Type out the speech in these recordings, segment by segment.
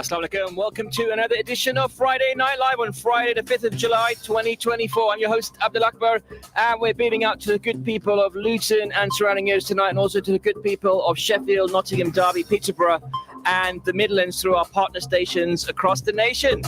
Assalamu alaikum. Welcome to another edition of Friday Night Live on Friday, the 5th of July, 2024. I'm your host, Abdul Akbar, and we're beaming out to the good people of Luton and surrounding areas tonight, and also to the good people of Sheffield, Nottingham, Derby, Peterborough, and the Midlands through our partner stations across the nation.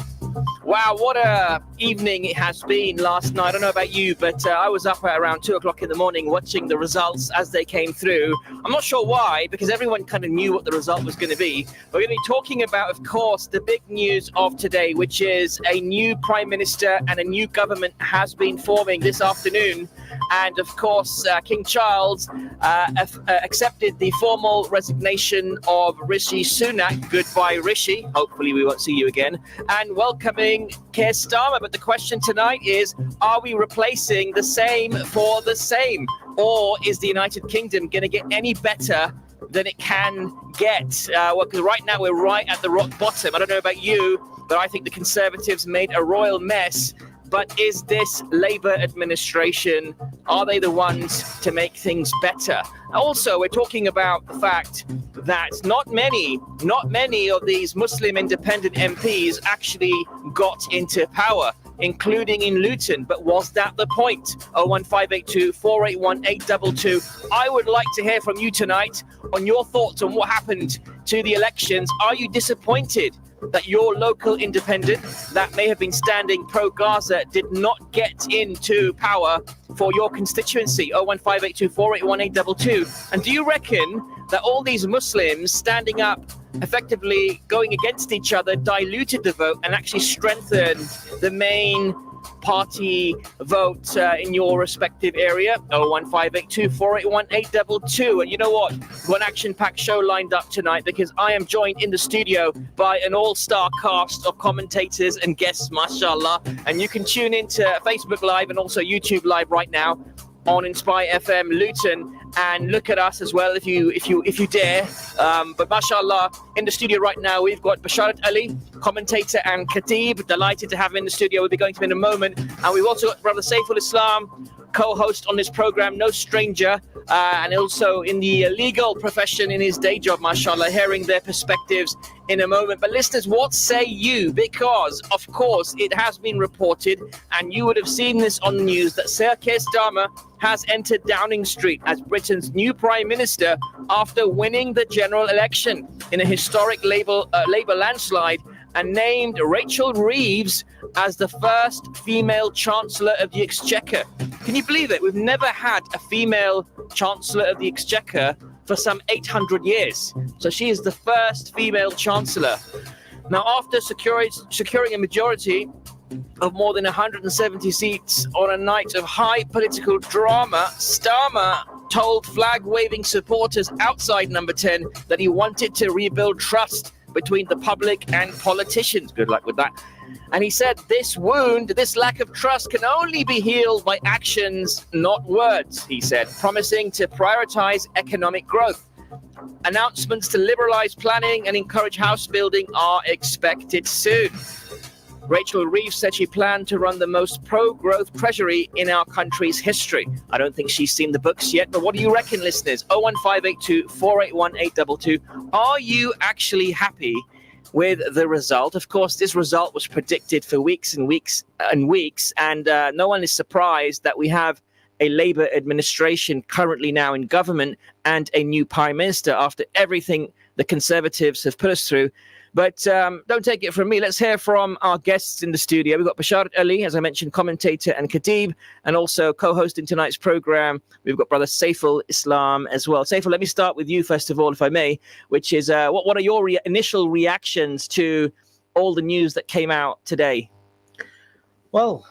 Wow, what a evening it has been last night. I don't know about you, but I was up at around 2 o'clock in the morning watching the results as they came through. I'm not sure why, because everyone kind of knew what the result was going to be. We're going to be talking about, of course, the big news of today, which is a new Prime Minister and a new government has been forming this afternoon. And, of course, King Charles accepted the formal resignation of Rishi Sunak. Goodbye, Rishi. Hopefully we won't see you again. And welcoming Keir Starmer. But the question tonight is, are we replacing the same for the same? Or is the United Kingdom going to get any better than it can get? Well, because right now we're right at the rock bottom. I don't know about you, but I think the Conservatives made a royal mess. But is this Labour administration, are they the ones to make things better? Also, we're talking about the fact that not many of these Muslim independent MPs actually got into power, including in Luton. But was that the point? 01582 481 822. I would like to hear from you tonight on your thoughts on what happened to the elections. Are you disappointed that your local independent that may have been standing pro-Gaza did not get into power for your constituency? 01582 481 822. And do you reckon that all these Muslims standing up, effectively going against each other, diluted the vote and actually strengthened the main party vote in your respective area? 01582 481 822. And you know what? We've got an action-packed show lined up tonight because I am joined in the studio by an all-star cast of commentators and guests, mashallah. And you can tune into Facebook Live and also YouTube Live right now on Inspire FM Luton and look at us as well if you dare. But mashallah, in the studio right now we've got Basharat Ali, commentator and Khatib. Delighted to have him in the studio. We'll be going to him in a moment. And we've also got Brother Saiful Islam, co-host on this program, no stranger, and also in the legal profession in his day job, mashallah, hearing their perspectives in a moment. But listeners, what say you? Because, of course, it has been reported, and you would have seen this on the news, that Sir Keir Starmer has entered Downing Street as Britain's new Prime Minister after winning the general election in a historic Labour landslide, and named Rachel Reeves as the first female Chancellor of the Exchequer. Can you believe it? We've never had a female Chancellor of the Exchequer for some 800 years. So she is the first female Chancellor. Now, after securing a majority of more than 170 seats on a night of high political drama, Starmer told flag-waving supporters outside Number 10 that he wanted to rebuild trust between the public and politicians. Good luck with that. And he said this wound, this lack of trust, can only be healed by actions, not words, he said, promising to prioritize economic growth. Announcements to liberalize planning and encourage house building are expected soon. Rachel Reeves said she planned to run the most pro-growth treasury in our country's history. I don't think she's seen the books yet, but what do you reckon, listeners? 01582 481 822. Are you actually happy with the result? Of course, this result was predicted for weeks and weeks and weeks, and no one is surprised that we have a Labour administration currently now in government and a new Prime Minister after everything the Conservatives have put us through. But don't take it from me. Let's hear from our guests in the studio. We've got Basharat Ali, as I mentioned, commentator and Khatib, and also co-hosting tonight's program. We've got Brother Saiful Islam as well. Saiful, let me start with you first of all, if I may, which is what are your initial reactions to all the news that came out today? Well,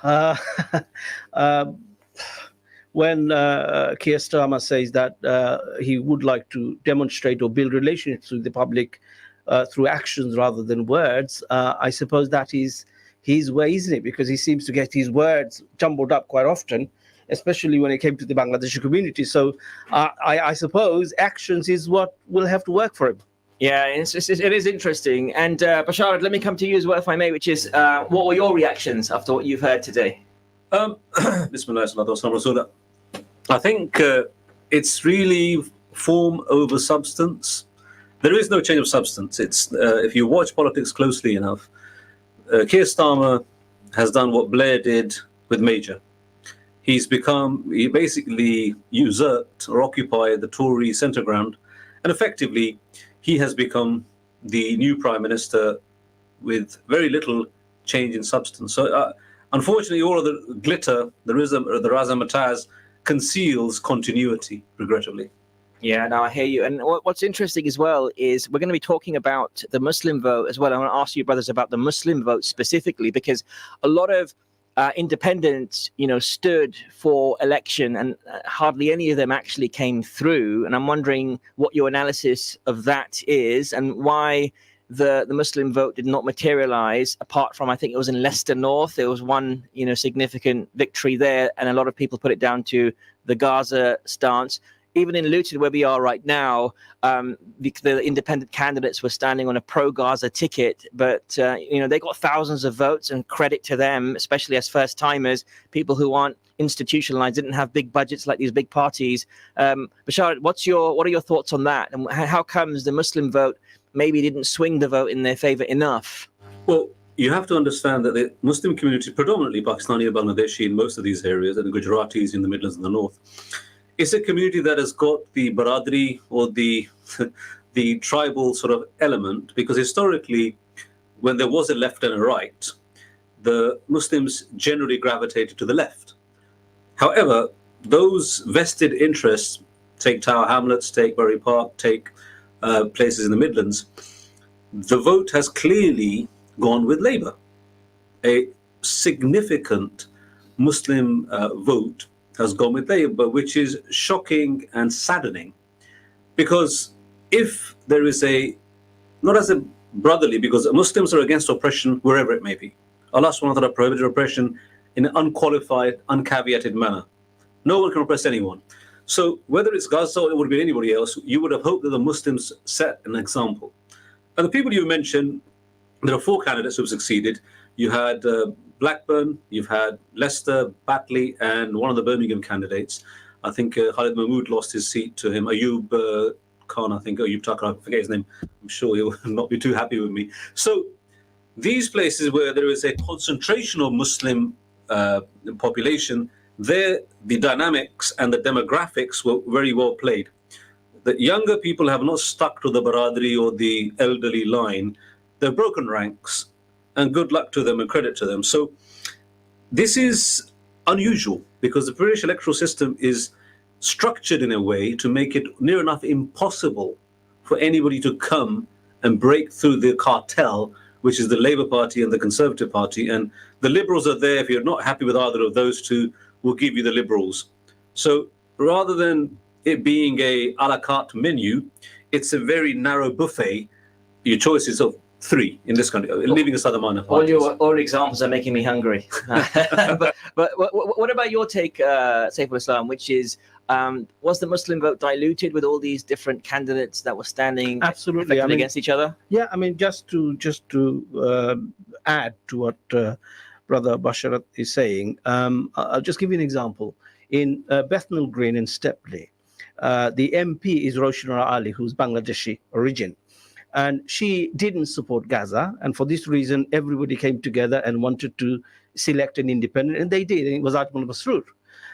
when Keir Starmer says that he would like to demonstrate or build relationships with the public through actions rather than words, I suppose that is his way, isn't it? Because he seems to get his words jumbled up quite often, especially when it came to the Bangladeshi community. So I suppose actions is what will have to work for him. Yeah, it is interesting. And Basharat, let me come to you as well, if I may, which is what were your reactions after what you've heard today? Bismillah. I think it's really form over substance. There is no change of substance. It's if you watch politics closely enough, Keir Starmer has done what Blair did with Major. He basically usurped or occupied the Tory centre ground, and effectively he has become the new Prime Minister with very little change in substance. So unfortunately, all of the glitter, the razzmatazz conceals continuity, regrettably. Yeah, no, I hear you. And what's interesting as well is we're going to be talking about the Muslim vote as well. I want to ask you, brothers, about the Muslim vote specifically, because a lot of independents, stood for election, and hardly any of them actually came through. And I'm wondering what your analysis of that is, and why the Muslim vote did not materialize, apart from, I think it was in Leicester North. There was one, significant victory there, and a lot of people put it down to the Gaza stance. Even in Luton, where we are right now, the independent candidates were standing on a pro-Gaza ticket, but they got thousands of votes, and credit to them, especially as first-timers, people who aren't institutionalized, didn't have big budgets like these big parties. Bashar, what are your thoughts on that, and how comes the Muslim vote maybe didn't swing the vote in their favor enough? Well, you have to understand that the Muslim community, predominantly Pakistani and Bangladeshi in most of these areas, and the Gujaratis in the Midlands and the North, it's a community that has got the Baradri or the tribal sort of element, because historically, when there was a left and a right, the Muslims generally gravitated to the left. However, those vested interests, take Tower Hamlets, take Bury Park, take places in the Midlands, the vote has clearly gone with Labour. A significant Muslim vote has gone with Labour, which is shocking and saddening, because if there is not as a brotherly, because Muslims are against oppression wherever it may be. Allah subhanahu wa ta'ala prohibited oppression in an unqualified, uncaveated manner. No one can oppress anyone. So whether it's Gaza or it would have been anybody else, you would have hoped that the Muslims set an example. And the people you mentioned, there are 4 candidates who have succeeded. You had Blackburn, you've had Leicester, Batley, and one of the Birmingham candidates. I think Khalid Mahmood lost his seat to him. Ayub Khan, Ayub Takar, I forget his name. I'm sure he'll not be too happy with me. So these places where there is a concentration of Muslim population, there the dynamics and the demographics were very well played. The younger people have not stuck to the Baradri or the elderly line. They've broken ranks, and good luck to them and credit to them. So this is unusual, because the British electoral system is structured in a way to make it near enough impossible for anybody to come and break through the cartel, which is the Labour Party and the Conservative Party. And the Liberals are there. If you're not happy with either of those two, we'll give you the Liberals. So rather than it being a la carte menu, it's a very narrow buffet. Your choices of 3 in this country, leaving aside the minor parties. All your examples are making me hungry. but what about your take, Saiful Islam, which is, was the Muslim vote diluted with all these different candidates that were standing absolutely against each other? Yeah, just to add to what Brother Basharat is saying, I'll just give you an example. In Bethnal Green in Stepney, the MP is Roshna Ali, who's Bangladeshi origin. And she didn't support Gaza. And for this reason, everybody came together and wanted to select an independent. And they did. And it was Ajmal Masroor.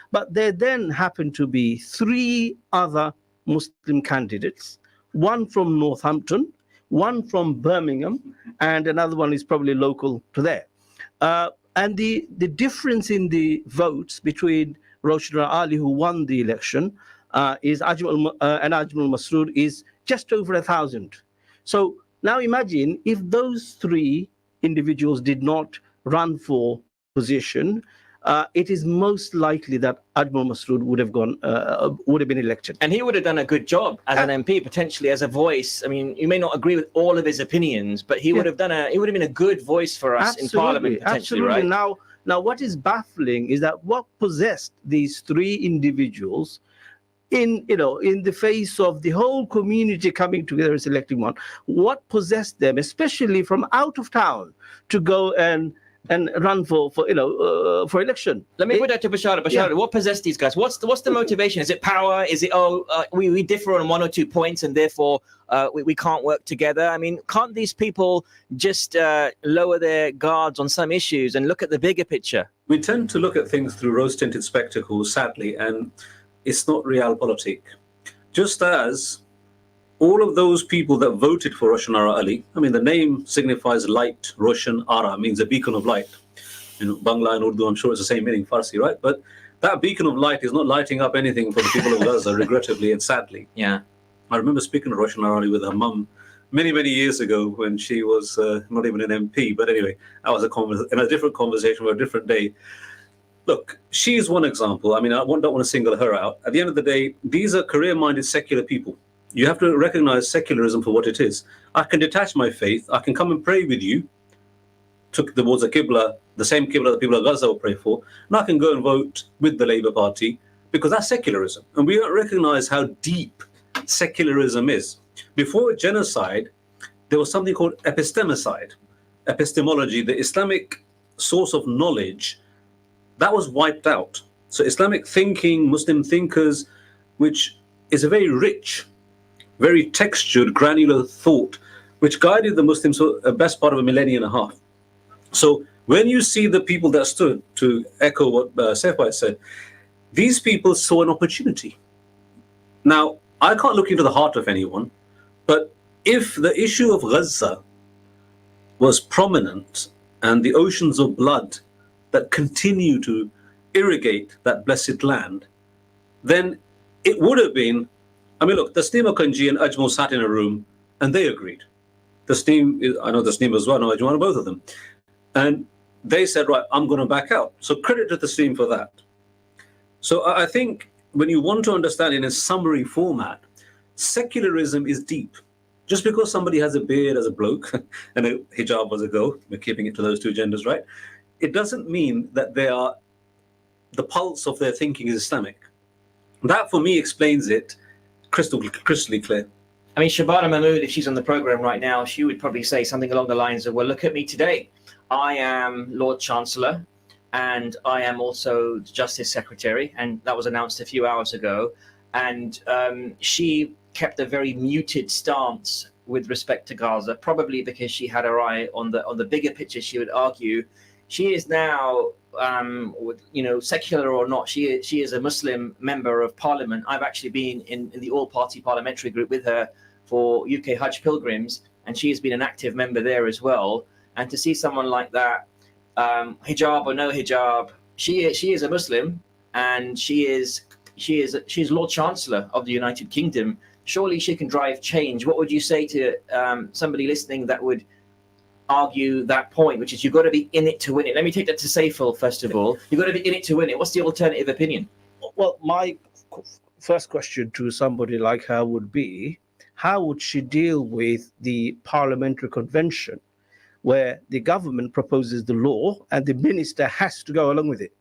But there then happened to be 3 other Muslim candidates, one from Northampton, one from Birmingham, and another one is probably local to there. And the difference in the votes between Roshna Ali, who won the election, is Ajmal Masroor is just over 1,000. So now imagine if those 3 individuals did not run for position, it is most likely that Ajmal Masroor would have been elected. And he would have done a good job as an MP, potentially as a voice. I mean, you may not agree with all of his opinions, but he would have been a good voice for us in Parliament, potentially, absolutely. right? Now, what is baffling is that what possessed these 3 individuals in the face of the whole community coming together and selecting one, what possessed them, especially from out of town, to go and and run for election. Let me put that to Bashara. Bashara, what possessed these guys? What's the motivation? Is it power? Is it we differ on 1 or 2 points and therefore we can't work together? I mean, can't these people just lower their guards on some issues and look at the bigger picture? We tend to look at things through rose-tinted spectacles, sadly, and it's not realpolitik. Just as all of those people that voted for Roshan Ara Ali, I mean, the name signifies light. Roshan Ara means a beacon of light. Bangla and Urdu, I'm sure it's the same meaning, Farsi, right? But that beacon of light is not lighting up anything for the people of Gaza, regrettably and sadly. Yeah. I remember speaking to Roshan Ara Ali with her mum many, many years ago when she was not even an MP. But anyway, that was in a different conversation for a different day. Look, she's one example. I mean, I don't want to single her out. At the end of the day, these are career-minded secular people. You have to recognize secularism for what it is. I can detach my faith. I can come and pray with you towards a Qibla, the same Qibla that people of Gaza will pray for. And I can go and vote with the Labour Party because that's secularism. And we don't recognize how deep secularism is. Before genocide, there was something called epistemicide. Epistemology, the Islamic source of knowledge, that was wiped out. So Islamic thinking, Muslim thinkers, which is a very rich, very textured, granular thought, which guided the Muslims for the best part of a millennia and a half. So when you see the people that stood, to echo what Saif Bhai said, these people saw an opportunity. Now, I can't look into the heart of anyone, but if the issue of Gaza was prominent and the oceans of blood that continue to irrigate that blessed land, then it would have been, I mean, look, Tasneem Akanji and Ajmal sat in a room and they agreed. Tasneem, I know Tasneem as well, I know Ajmal, both of them. And they said, right, I'm going to back out. So credit to Tasneem for that. So I think when you want to understand in a summary format, secularism is deep. Just because somebody has a beard as a bloke and a hijab as a girl, we're keeping it to those two genders, right? It doesn't mean that the pulse of their thinking is Islamic. That, for me, explains it crystally clear. I mean, Shabana Mahmood, if she's on the program right now, she would probably say something along the lines of, well, look at me today. I am Lord Chancellor and I am also Justice Secretary. And that was announced a few hours ago. And she kept a very muted stance with respect to Gaza, probably because she had her eye on the bigger picture. She would argue she is now, secular or not, she is a Muslim member of Parliament. I've actually been in the all-party parliamentary group with her for UK Hajj pilgrims, and she has been an active member there as well. And to see someone like that, hijab or no hijab, she is a Muslim, and she is Lord Chancellor of the United Kingdom. Surely she can drive change. What would you say to somebody listening that would argue that point, which is you've got to be in it to win it? Let me take that to Saiful first of all. You've got to be in it to win it. What's the alternative opinion? Well, my first question to somebody like her would be, how would she deal with the parliamentary convention where the government proposes the law and the minister has to go along with it?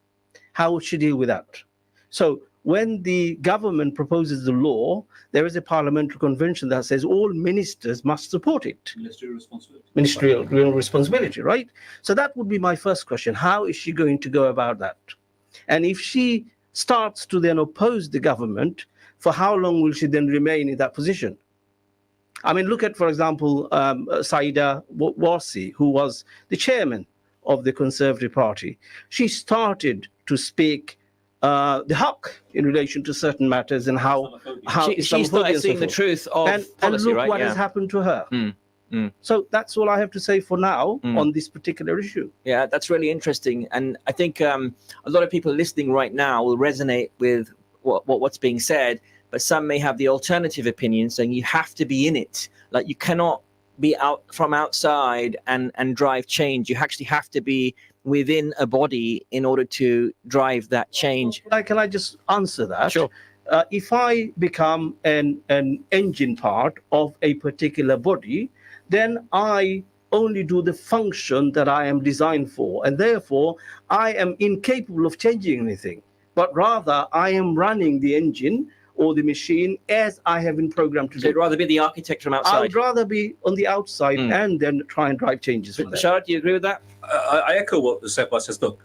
How would she deal with that? So when the government proposes the law, there is a parliamentary convention that says all ministers must support it. Ministerial responsibility. Ministerial responsibility, right? So that would be my first question. How is she going to go about that? And if she starts to then oppose the government, for how long will she then remain in that position? I mean, look at, for example, Saida Warsi, who was the chairman of the Conservative Party. She started to speak the haqq in relation to certain matters and how she started seeing the truth of policy, and look right? what has happened to her. So that's all I have to say for now on this particular issue. Yeah, that's really interesting. And I think a lot of people listening right now will resonate with what's being said, but some may have the alternative opinion saying you have to be in it. Like you cannot be out from outside and drive change. You actually have to be within a body in order to drive that change. Can I just answer that? Sure. If I become an engine part of a particular body, then I only do the function that I am designed for, and therefore I am incapable of changing anything. But rather, I am running the engine or the machine as I have been programmed to So do. you'd rather be the architect from I outside. would rather be on the outside and then try and drive changes from there. Bashar, do you agree with that? I echo what Sepa says. Look,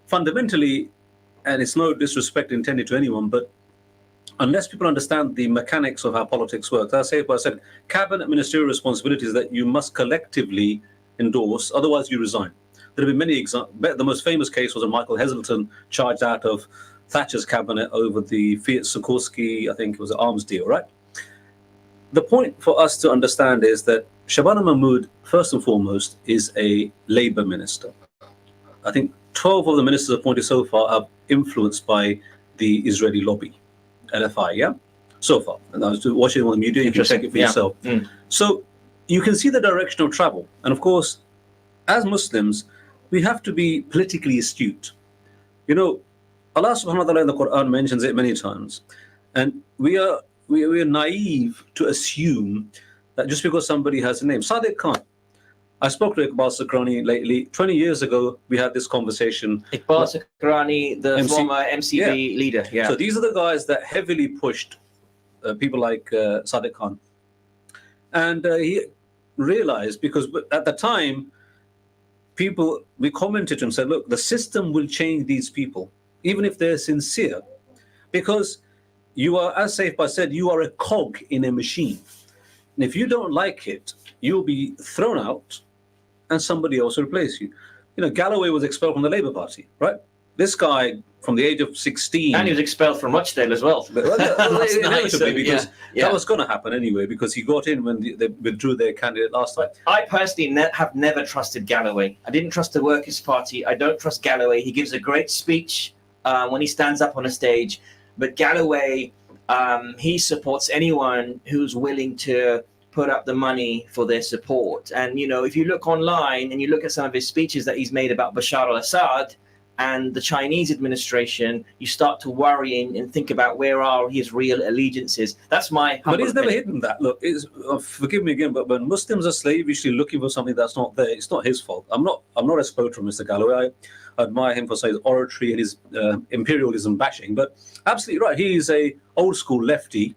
fundamentally, and it's no disrespect intended to anyone, but unless people understand the mechanics of how politics works, as Sepa said, cabinet ministerial responsibilities that you must collectively endorse, otherwise you resign. There have been many examples. The most famous case was when Michael Heselton charged out of Thatcher's cabinet over the Fiat Sikorsky, I think it was an arms deal, right? The point for us to understand is that Shabana Mahmood, first and foremost, is a Labour minister. I think 12 of the ministers appointed so far are influenced by the Israeli lobby, LFI, yeah? So far. And I was watching it on the media, you can check it for yourself. So you can see the direction of travel. And of course, as Muslims, we have to be politically astute. You know, Allah subhanahu wa ta'ala in the Quran mentions it many times. And we are naive to assume that just because somebody has a name. Sadiq Khan. I spoke to Iqbal Sakrani lately. 20 years ago, we had this conversation. Iqbal Sakrani, the former MCB leader. Yeah. So these are the guys that heavily pushed people like Sadiq Khan. And he realized, because at the time, we commented to him and said, look, the system will change these people, even if they're sincere. Because you are, as Saifba said, you are a cog in a machine. And if you don't like it, you'll be thrown out and somebody else will replace you. You know, Galloway was expelled from the Labour Party, right? This guy, from the age of 16... And he was expelled from Rochdale as well. Inevitably, because that was going to happen anyway, because he got in when they withdrew their candidate last time. I personally have never trusted Galloway. I didn't trust the Workers' Party. I don't trust Galloway. He gives a great speech when he stands up on a stage. But Galloway, he supports anyone who's willing to put up the money for their support. And, you know, if you look online and you look at some of his speeches that he's made about Bashar al-Assad and the Chinese administration, you start to worry and think about where are his real allegiances. That's my But he's never opinion. hidden that. Look, forgive me again, but when Muslims are slavishly looking for something that's not there, it's not his fault. I'm not a supporter of Mr. Galloway. I admire him for his oratory and his imperialism bashing, but absolutely right. He is a old school lefty,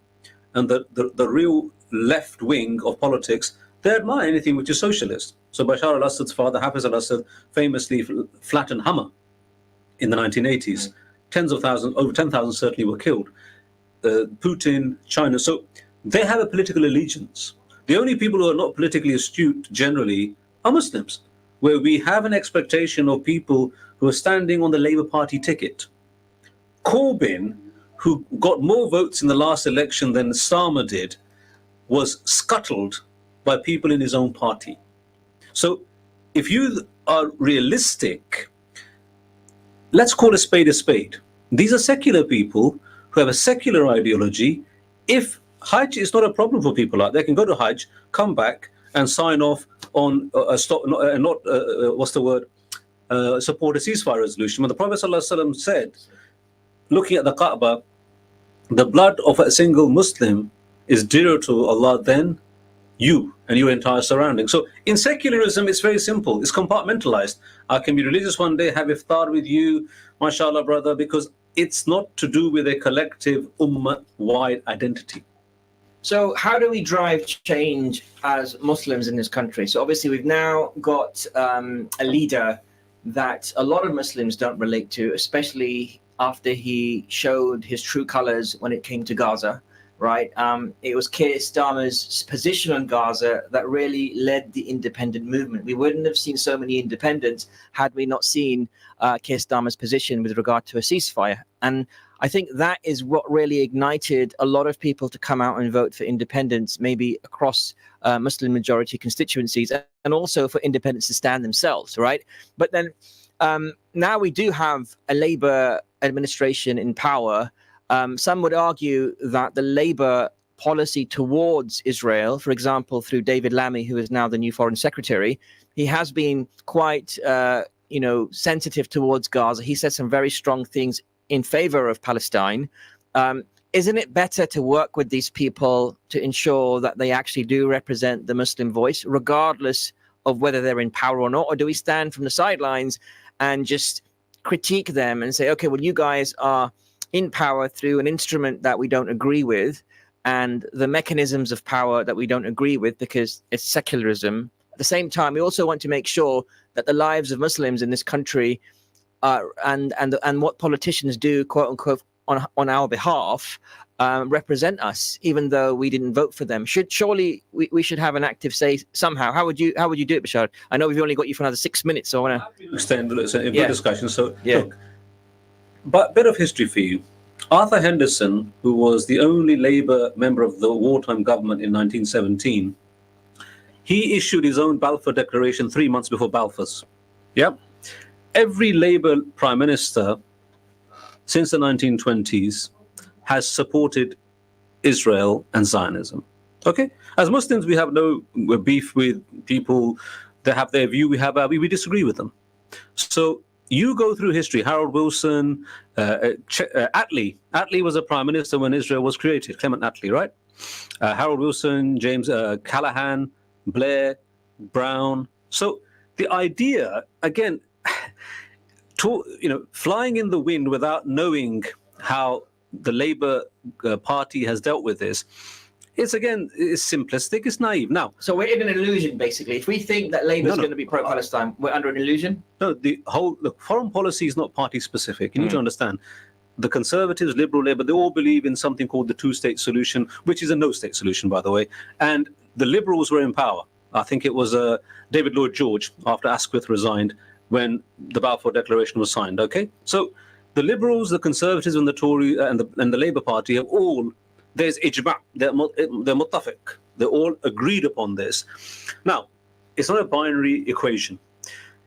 and the real left wing of politics, they admire anything which is socialist. So Bashar al-Assad's father, Hafiz al-Assad, famously flattened Hama in the 1980s. Tens of thousands, over 10,000 certainly were killed. Putin, China. So they have a political allegiance. The only people who are not politically astute generally are Muslims, where we have an expectation of people who are standing on the Labour Party ticket. Corbyn, who got more votes in the last election than Starmer did, was scuttled by people in his own party. So if you are realistic, let's call a spade a spade. These are secular people who have a secular ideology. If Hajj is not a problem for people like that, they can go to Hajj, come back and sign off on support a ceasefire resolution. When the Prophet ﷺ said, looking at the Kaaba, the blood of a single Muslim is dearer to Allah than you and your entire surrounding. So in secularism, it's very simple. It's compartmentalized. I can be religious one day, have iftar with you, mashallah, brother, because it's not to do with a collective ummah-wide identity. So how do we drive change as Muslims in this country? So obviously we've now got a leader that a lot of Muslims don't relate to, especially after he showed his true colors when it came to Gaza. Right, it was Keir Starmer's position on Gaza that really led the independent movement. We wouldn't have seen so many independents had we not seen Keir Starmer's position with regard to a ceasefire. And I think that is what really ignited a lot of people to come out and vote for independence, maybe across Muslim majority constituencies, and also for independents to stand themselves. Right, but then now we do have a Labour administration in power. Some would argue that the Labour policy towards Israel, for example, through David Lammy, who is now the new foreign secretary, he has been quite, sensitive towards Gaza. He said some very strong things in favor of Palestine. Isn't it better to work with these people to ensure that they actually do represent the Muslim voice, regardless of whether they're in power or not? Or do we stand from the sidelines and just critique them and say, okay, well, you guys are in power through an instrument that we don't agree with, and the mechanisms of power that we don't agree with because it's secularism. At the same time, we also want to make sure that the lives of Muslims in this country and what politicians do, quote unquote, on our behalf represent us, even though we didn't vote for them. Surely we should have an active say somehow. How would you do it, Bashar? I know we've only got you for another 6 minutes, so I want to extend a good discussion. So look, but a bit of history for you. Arthur Henderson, who was the only Labour member of the wartime government in 1917, he issued his own Balfour Declaration 3 months before Balfour's. Yep. Every Labour Prime Minister since the 1920s has supported Israel and Zionism. Okay? As Muslims, we have no beef with people that have their view. We disagree with them. So you go through history. Harold Wilson, Attlee. Attlee was a prime minister when Israel was created. Clement Attlee, right? Harold Wilson, James Callaghan, Blair, Brown. So the idea, again, flying in the wind without knowing how the Labour Party has dealt with this, it's simplistic, it's naive. Now, so we're in an illusion, basically. If we think that Labour is going to be pro-Palestine, we're under an illusion? No, foreign policy is not party specific. You need to understand. The Conservatives, Liberal, Labour, they all believe in something called the two-state solution, which is a no-state solution, by the way. And the Liberals were in power. I think it was David Lloyd George, after Asquith resigned, when the Balfour Declaration was signed. Okay, so the Liberals, the Conservatives, and the Tory and the Labour Party have all, there's ijma', they're muttafiq. They're all agreed upon this. Now, it's not a binary equation.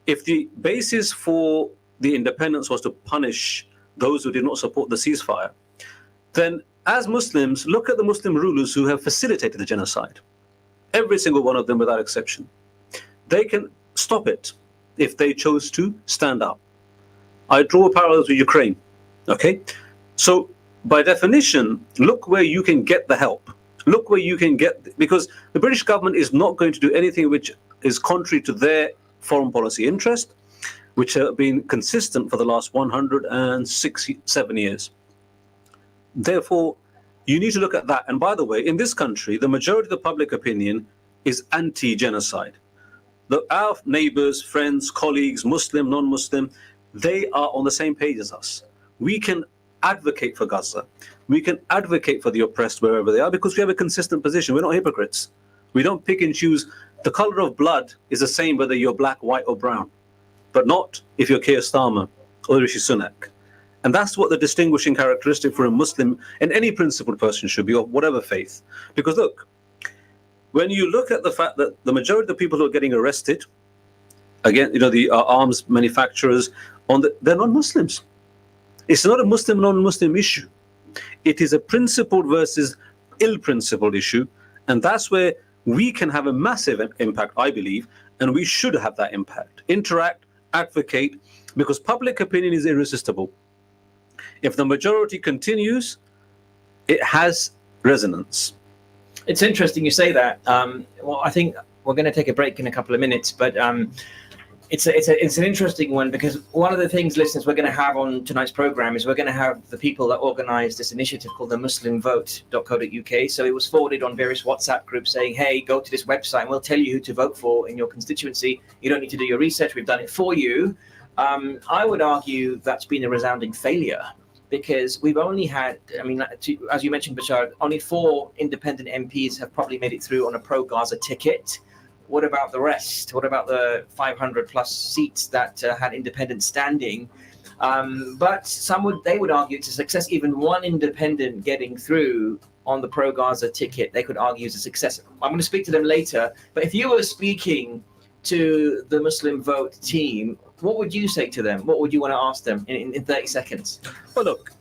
If the basis for the independence was to punish those who did not support the ceasefire, then as Muslims, look at the Muslim rulers who have facilitated the genocide. Every single one of them without exception. They can stop it if they chose to stand up. I draw a parallel to Ukraine. Okay? So by definition, look where you can get the help. Look where you can get, because the British government is not going to do anything which is contrary to their foreign policy interest, which have been consistent for the last 167 years. Therefore, you need to look at that. And by the way, in this country, the majority of the public opinion is anti-genocide. Our neighbors, friends, colleagues, Muslim, non-Muslim, they are on the same page as us. We can advocate for Gaza. We can advocate for the oppressed wherever they are because we have a consistent position. We're not hypocrites. We don't pick and choose. The color of blood is the same whether you're black, white, or brown, but not if you're Keir Starmer or Rishi Sunak. And that's what the distinguishing characteristic for a Muslim and any principled person should be, of whatever faith. Because look, when you look at the fact that the majority of the people who are getting arrested, again, the arms manufacturers, they're non-Muslims. It's not a Muslim, non-Muslim issue. It is a principled versus ill-principled issue. And that's where we can have a massive impact, I believe, and we should have that impact. Interact, advocate, because public opinion is irresistible. If the majority continues, it has resonance. It's interesting you say that. Well, I think we're going to take a break in a couple of minutes, but it's an interesting one because one of the things, listeners, we're going to have on tonight's program is we're going to have the people that organized this initiative called the muslimvote.co.uk. So it was forwarded on various WhatsApp groups saying, hey, go to this website and we'll tell you who to vote for in your constituency. You don't need to do your research. We've done it for you. I would argue that's been a resounding failure because we've only had, as you mentioned, Bashar, only 4 independent MPs have probably made it through on a pro-Gaza ticket. What about the rest? What about the 500 plus seats that had independent standing? But they would argue it's a success. Even one independent getting through on the pro-Gaza ticket, they could argue is a success. I'm going to speak to them later. But if you were speaking to the Muslim Vote team, what would you say to them? What would you want to ask them in 30 seconds? Well, look,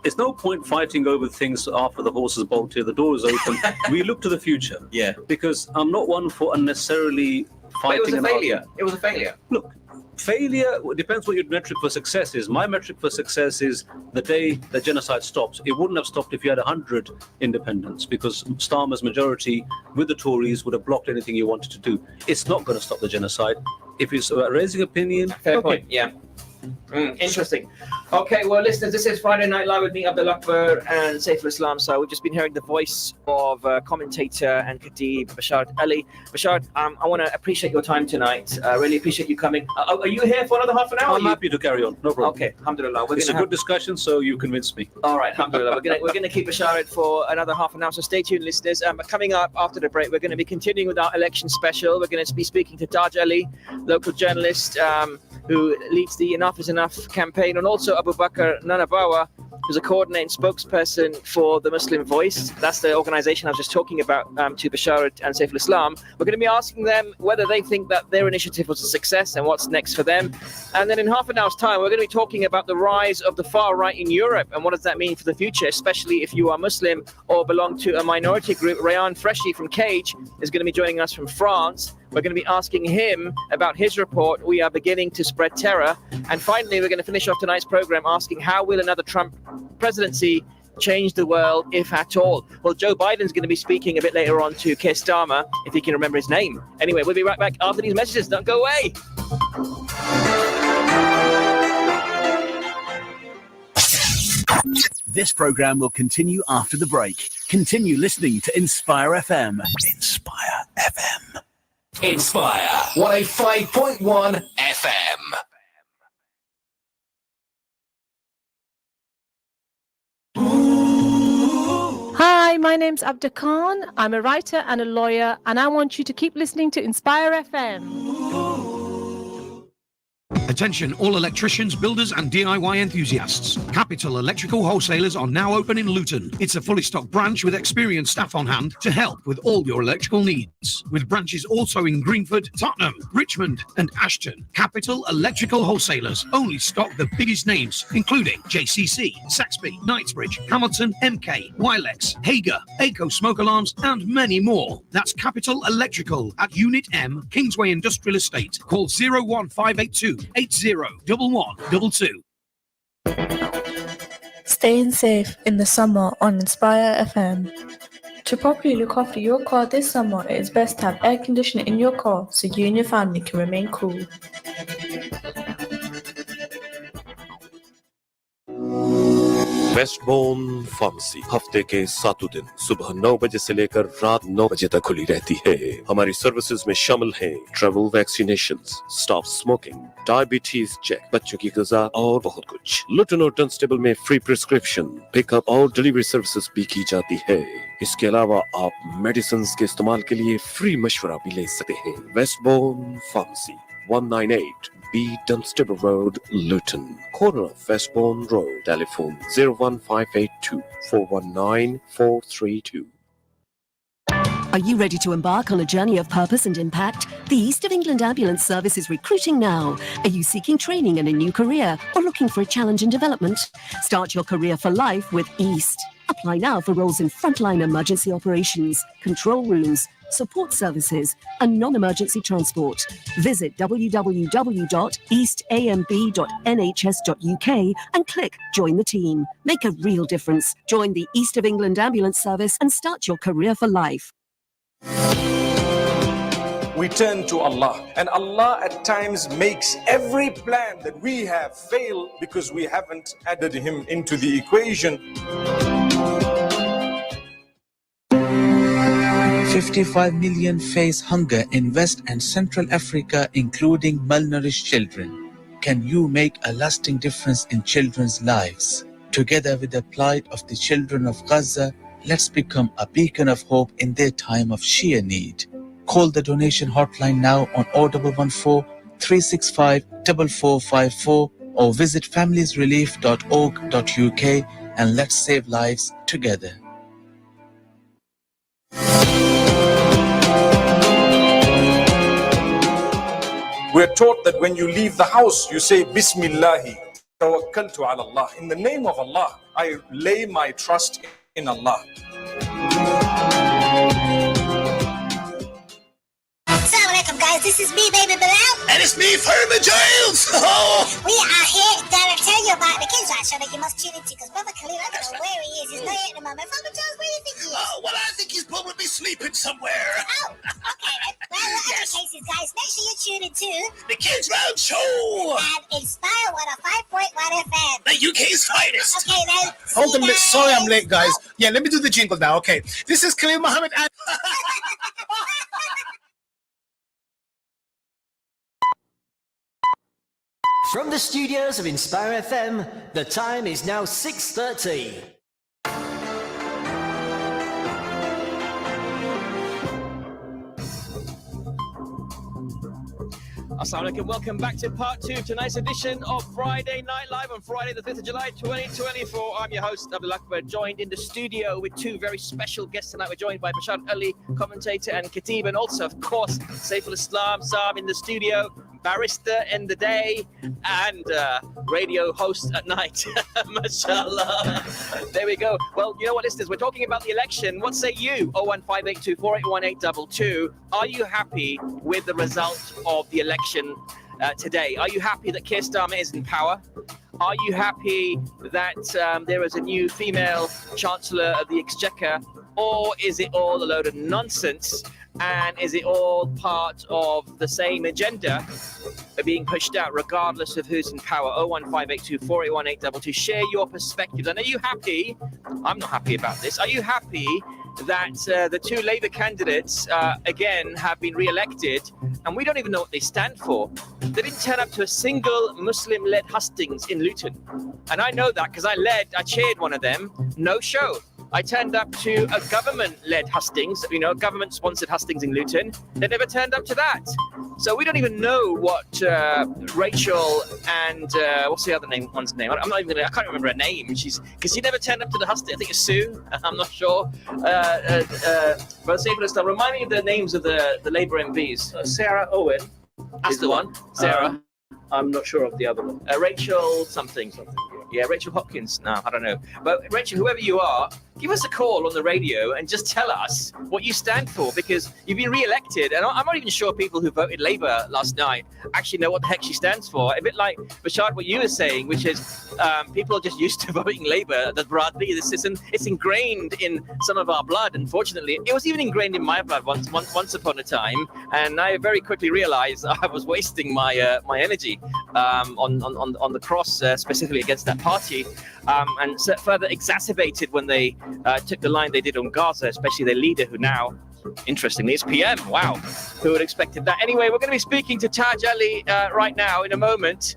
it's no point fighting over things after the horse has bolted, the door is open. We look to the future. Yeah. Because I'm not one for unnecessarily fighting. But it was a failure. It was a failure. Look, failure depends what your metric for success is. My metric for success is the day the genocide stops. It wouldn't have stopped if you had 100 independents because Starmer's majority with the Tories would have blocked anything you wanted to do. It's not going to stop the genocide. If it's about raising opinion, fair point. Yeah. Interesting. Okay, well, listeners, this is Friday Night Live with me, Abdul Akbar, and Saiful Islam. So we've just been hearing the voice of commentator and Khatib Bashar Ali. Bashar, I want to appreciate your time tonight. Really appreciate you coming. Are you here for another half an hour? I'm happy to carry on. No problem. Okay, alhamdulillah. It's a good discussion, so you convinced me. All right, alhamdulillah. We're gonna keep Bashar for another half an hour. So stay tuned, listeners. Coming up after the break, we're going to be continuing with our election special. We're going to be speaking to Taj Ali, local journalist who leads the Enough is Enough campaign, and also Abu Bakr Nanabawa, who's a coordinating spokesperson for the Muslim Voice. That's the organization I was just talking about to Bashar and Saiful Islam. We're going to be asking them whether they think that their initiative was a success and what's next for them. And then in half an hour's time, we're going to be talking about the rise of the far right in Europe and what does that mean for the future, especially if you are Muslim or belong to a minority group. Rayan Freshy from Cage is going to be joining us from France. We're going to be asking him about his report, We Are Beginning to Spread Terror. And finally, we're going to finish off tonight's program asking how will another Trump presidency change the world, if at all? Well, Joe Biden's going to be speaking a bit later on to Keir Starmer, if he can remember his name. Anyway, we'll be right back after these messages. Don't go away. This program will continue after the break. Continue listening to Inspire FM. Inspire FM. Inspire 105.1 FM. Hi, my name's Abda Khan. I'm a writer and a lawyer, and I want you to keep listening to Inspire FM. Attention all electricians, builders and DIY enthusiasts. Capital Electrical Wholesalers are now open in Luton. It's a fully stocked branch with experienced staff on hand to help with all your electrical needs. With branches also in Greenford, Tottenham, Richmond and Ashton. Capital Electrical Wholesalers only stock the biggest names, including JCC, Saxby, Knightsbridge, Hamilton, MK, Wilex, Hager, Aco Smoke Alarms and many more. That's Capital Electrical at Unit M, Kingsway Industrial Estate. Call 01582 801122. Staying safe in the summer on Inspire FM. To properly look after your car this summer, it is best to have air conditioning in your car so you and your family can remain cool. Westbourne pharmacy हफ्ते के 7 दिन सुबह 9 बजे से लेकर रात 9 बजे तक खुली रहती है। हमारी सर्विसेज में शामिल हैं travel vaccinations, stop smoking, diabetes check, बच्चों की ग़िज़ा और बहुत कुछ। लुटन और डंस्टेबल में फ्री प्रिस्क्रिप्शन, पिकअप और डिलीवरी सर्विसेज भी की जाती है। इसके अलावा आप मेडिसिन के इस्तेमाल के लिए फ्री मशवरा भी ले सकते हैं। वेस्टबोर्न pharmacy 198 B Dunstable Road, Luton, corner of Westbourne Road. Telephone 01582 419 432. Are you ready to embark on a journey of purpose and impact? The East of England Ambulance Service is recruiting now. Are you seeking training and a new career or looking for a challenge in development? Start your career for life with East. Apply now for roles in frontline emergency operations, control rooms, support services and non-emergency transport. Visit www.eastamb.nhs.uk and click Join the Team. Make a real difference. Join the East of England Ambulance Service and start your career for life. We turn to Allah, and Allah at times makes every plan that we have fail because we haven't added Him into the equation. 55 million face hunger in West and Central Africa, including malnourished children. Can you make a lasting difference in children's lives? Together with the plight of the children of Gaza, let's become a beacon of hope in their time of sheer need. Call the donation hotline now on 0114 365 4454 or visit familiesrelief.org.uk and let's save lives together. We're taught that when you leave the house, you say Bismillahi, Tawakkaltu ala Allah. In the name of Allah, I lay my trust in Allah. Assalamualaikum guys, this is me, Baby Bilal. And it's me, Furman James. We are here to tell you about the kids' right show that you must tune into because Brother Khalil, I don't know where he is. He's not here at the moment. Furman James, where do you think he is? Well, I think he's probably sleeping somewhere. Oh, okay then. Well, whatever cases, guys, make sure you tune into the Kids Round Show and Inspire UK's finest. Okay, then. Hold on, sorry I'm late, guys. Yeah, let me do the jingle now. Okay, this is Khalil Muhammad and. From the studios of Inspire FM, the time is now 6:30. Assalamu alaikum. Welcome back to part 2 of tonight's edition of Friday Night Live on Friday, the 5th of July, 2024. I'm your host, Abdul Akbar, joined in the studio with two very special guests tonight. We're joined by Bashar Ali, commentator and Khatib, and also, of course, Saiful Islam Saab in the studio, barrister in the day, and radio host at night. Mashallah. There we go. Well, you know what, listeners? We're talking about the election. What say you? 01582481822. Are you happy with the result of the election today? Are you happy that Keir Starmer is in power? Are you happy that there is a new female Chancellor of the Exchequer? Or is it all a load of nonsense? And is it all part of the same agenda being pushed out regardless of who's in power? 01582481822. Share your perspectives. And are you happy? I'm not happy about this. Are you happy that the two Labour candidates, again, have been re-elected, and we don't even know what they stand for? They didn't turn up to a single Muslim-led hustings in Luton. And I know that because I chaired one of them. No show. I turned up to a government-led hustings, government-sponsored hustings in Luton. They never turned up to that. So we don't even know what Rachel and what's the other one's name? I can't remember her name. Because she never turned up to the husting. I think it's Sue. I'm not sure. But remind me of the names of the Labour MPs. Sarah Owen. That's the one. Sarah. I'm not sure of the other one. Rachel something. Yeah, Rachel Hopkins. No, I don't know. But Rachel, whoever you are, give us a call on the radio and just tell us what you stand for, because you've been re-elected. And I'm not even sure people who voted Labour last night actually know what the heck she stands for. A bit like, Bashar, what you were saying, which is people are just used to voting Labour. The Bradley, the system, it's ingrained in some of our blood, unfortunately. It was even ingrained in my blood once upon a time. And I very quickly realised I was wasting my energy on the cross, specifically against that party, and further exacerbated when they took the line they did on Gaza, especially their leader, who now, interestingly, is PM. Wow, who would have expected that? Anyway, we're going to be speaking to Taj Ali right now in a moment.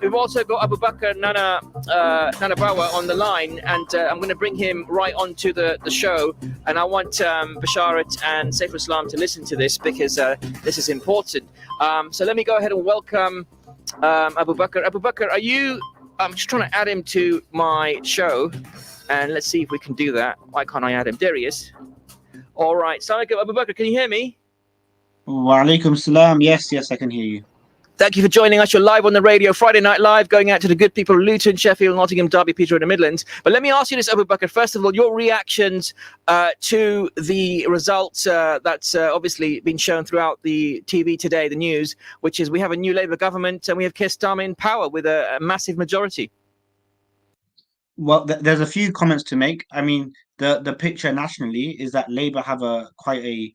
We've also got Abu Bakr Nanabawa on the line, and I'm going to bring him right onto the show. And I want Basharat and Saiful Islam to listen to this, because this is important. So let me go ahead and welcome Abu Bakr. Abu Bakr, are you... I'm just trying to add him to my show, and let's see if we can do that. Why can't I add him? There he is. All right. Assalamu alaikum, Abu Bakr, can you hear me? Wa alaikum salam. Yes, I can hear you. Thank you for joining us. You're live on the radio, Friday Night Live, going out to the good people of Luton, Sheffield, Nottingham, Derby, Peterborough, and the Midlands. But let me ask you this, Abu Bakr. First of all, your reactions to the results that's obviously been shown throughout the TV today, the news, which is we have a new Labour government and we have Keir Starmer in power with a massive majority. Well, there's a few comments to make. I mean, the picture nationally is that Labour have quite a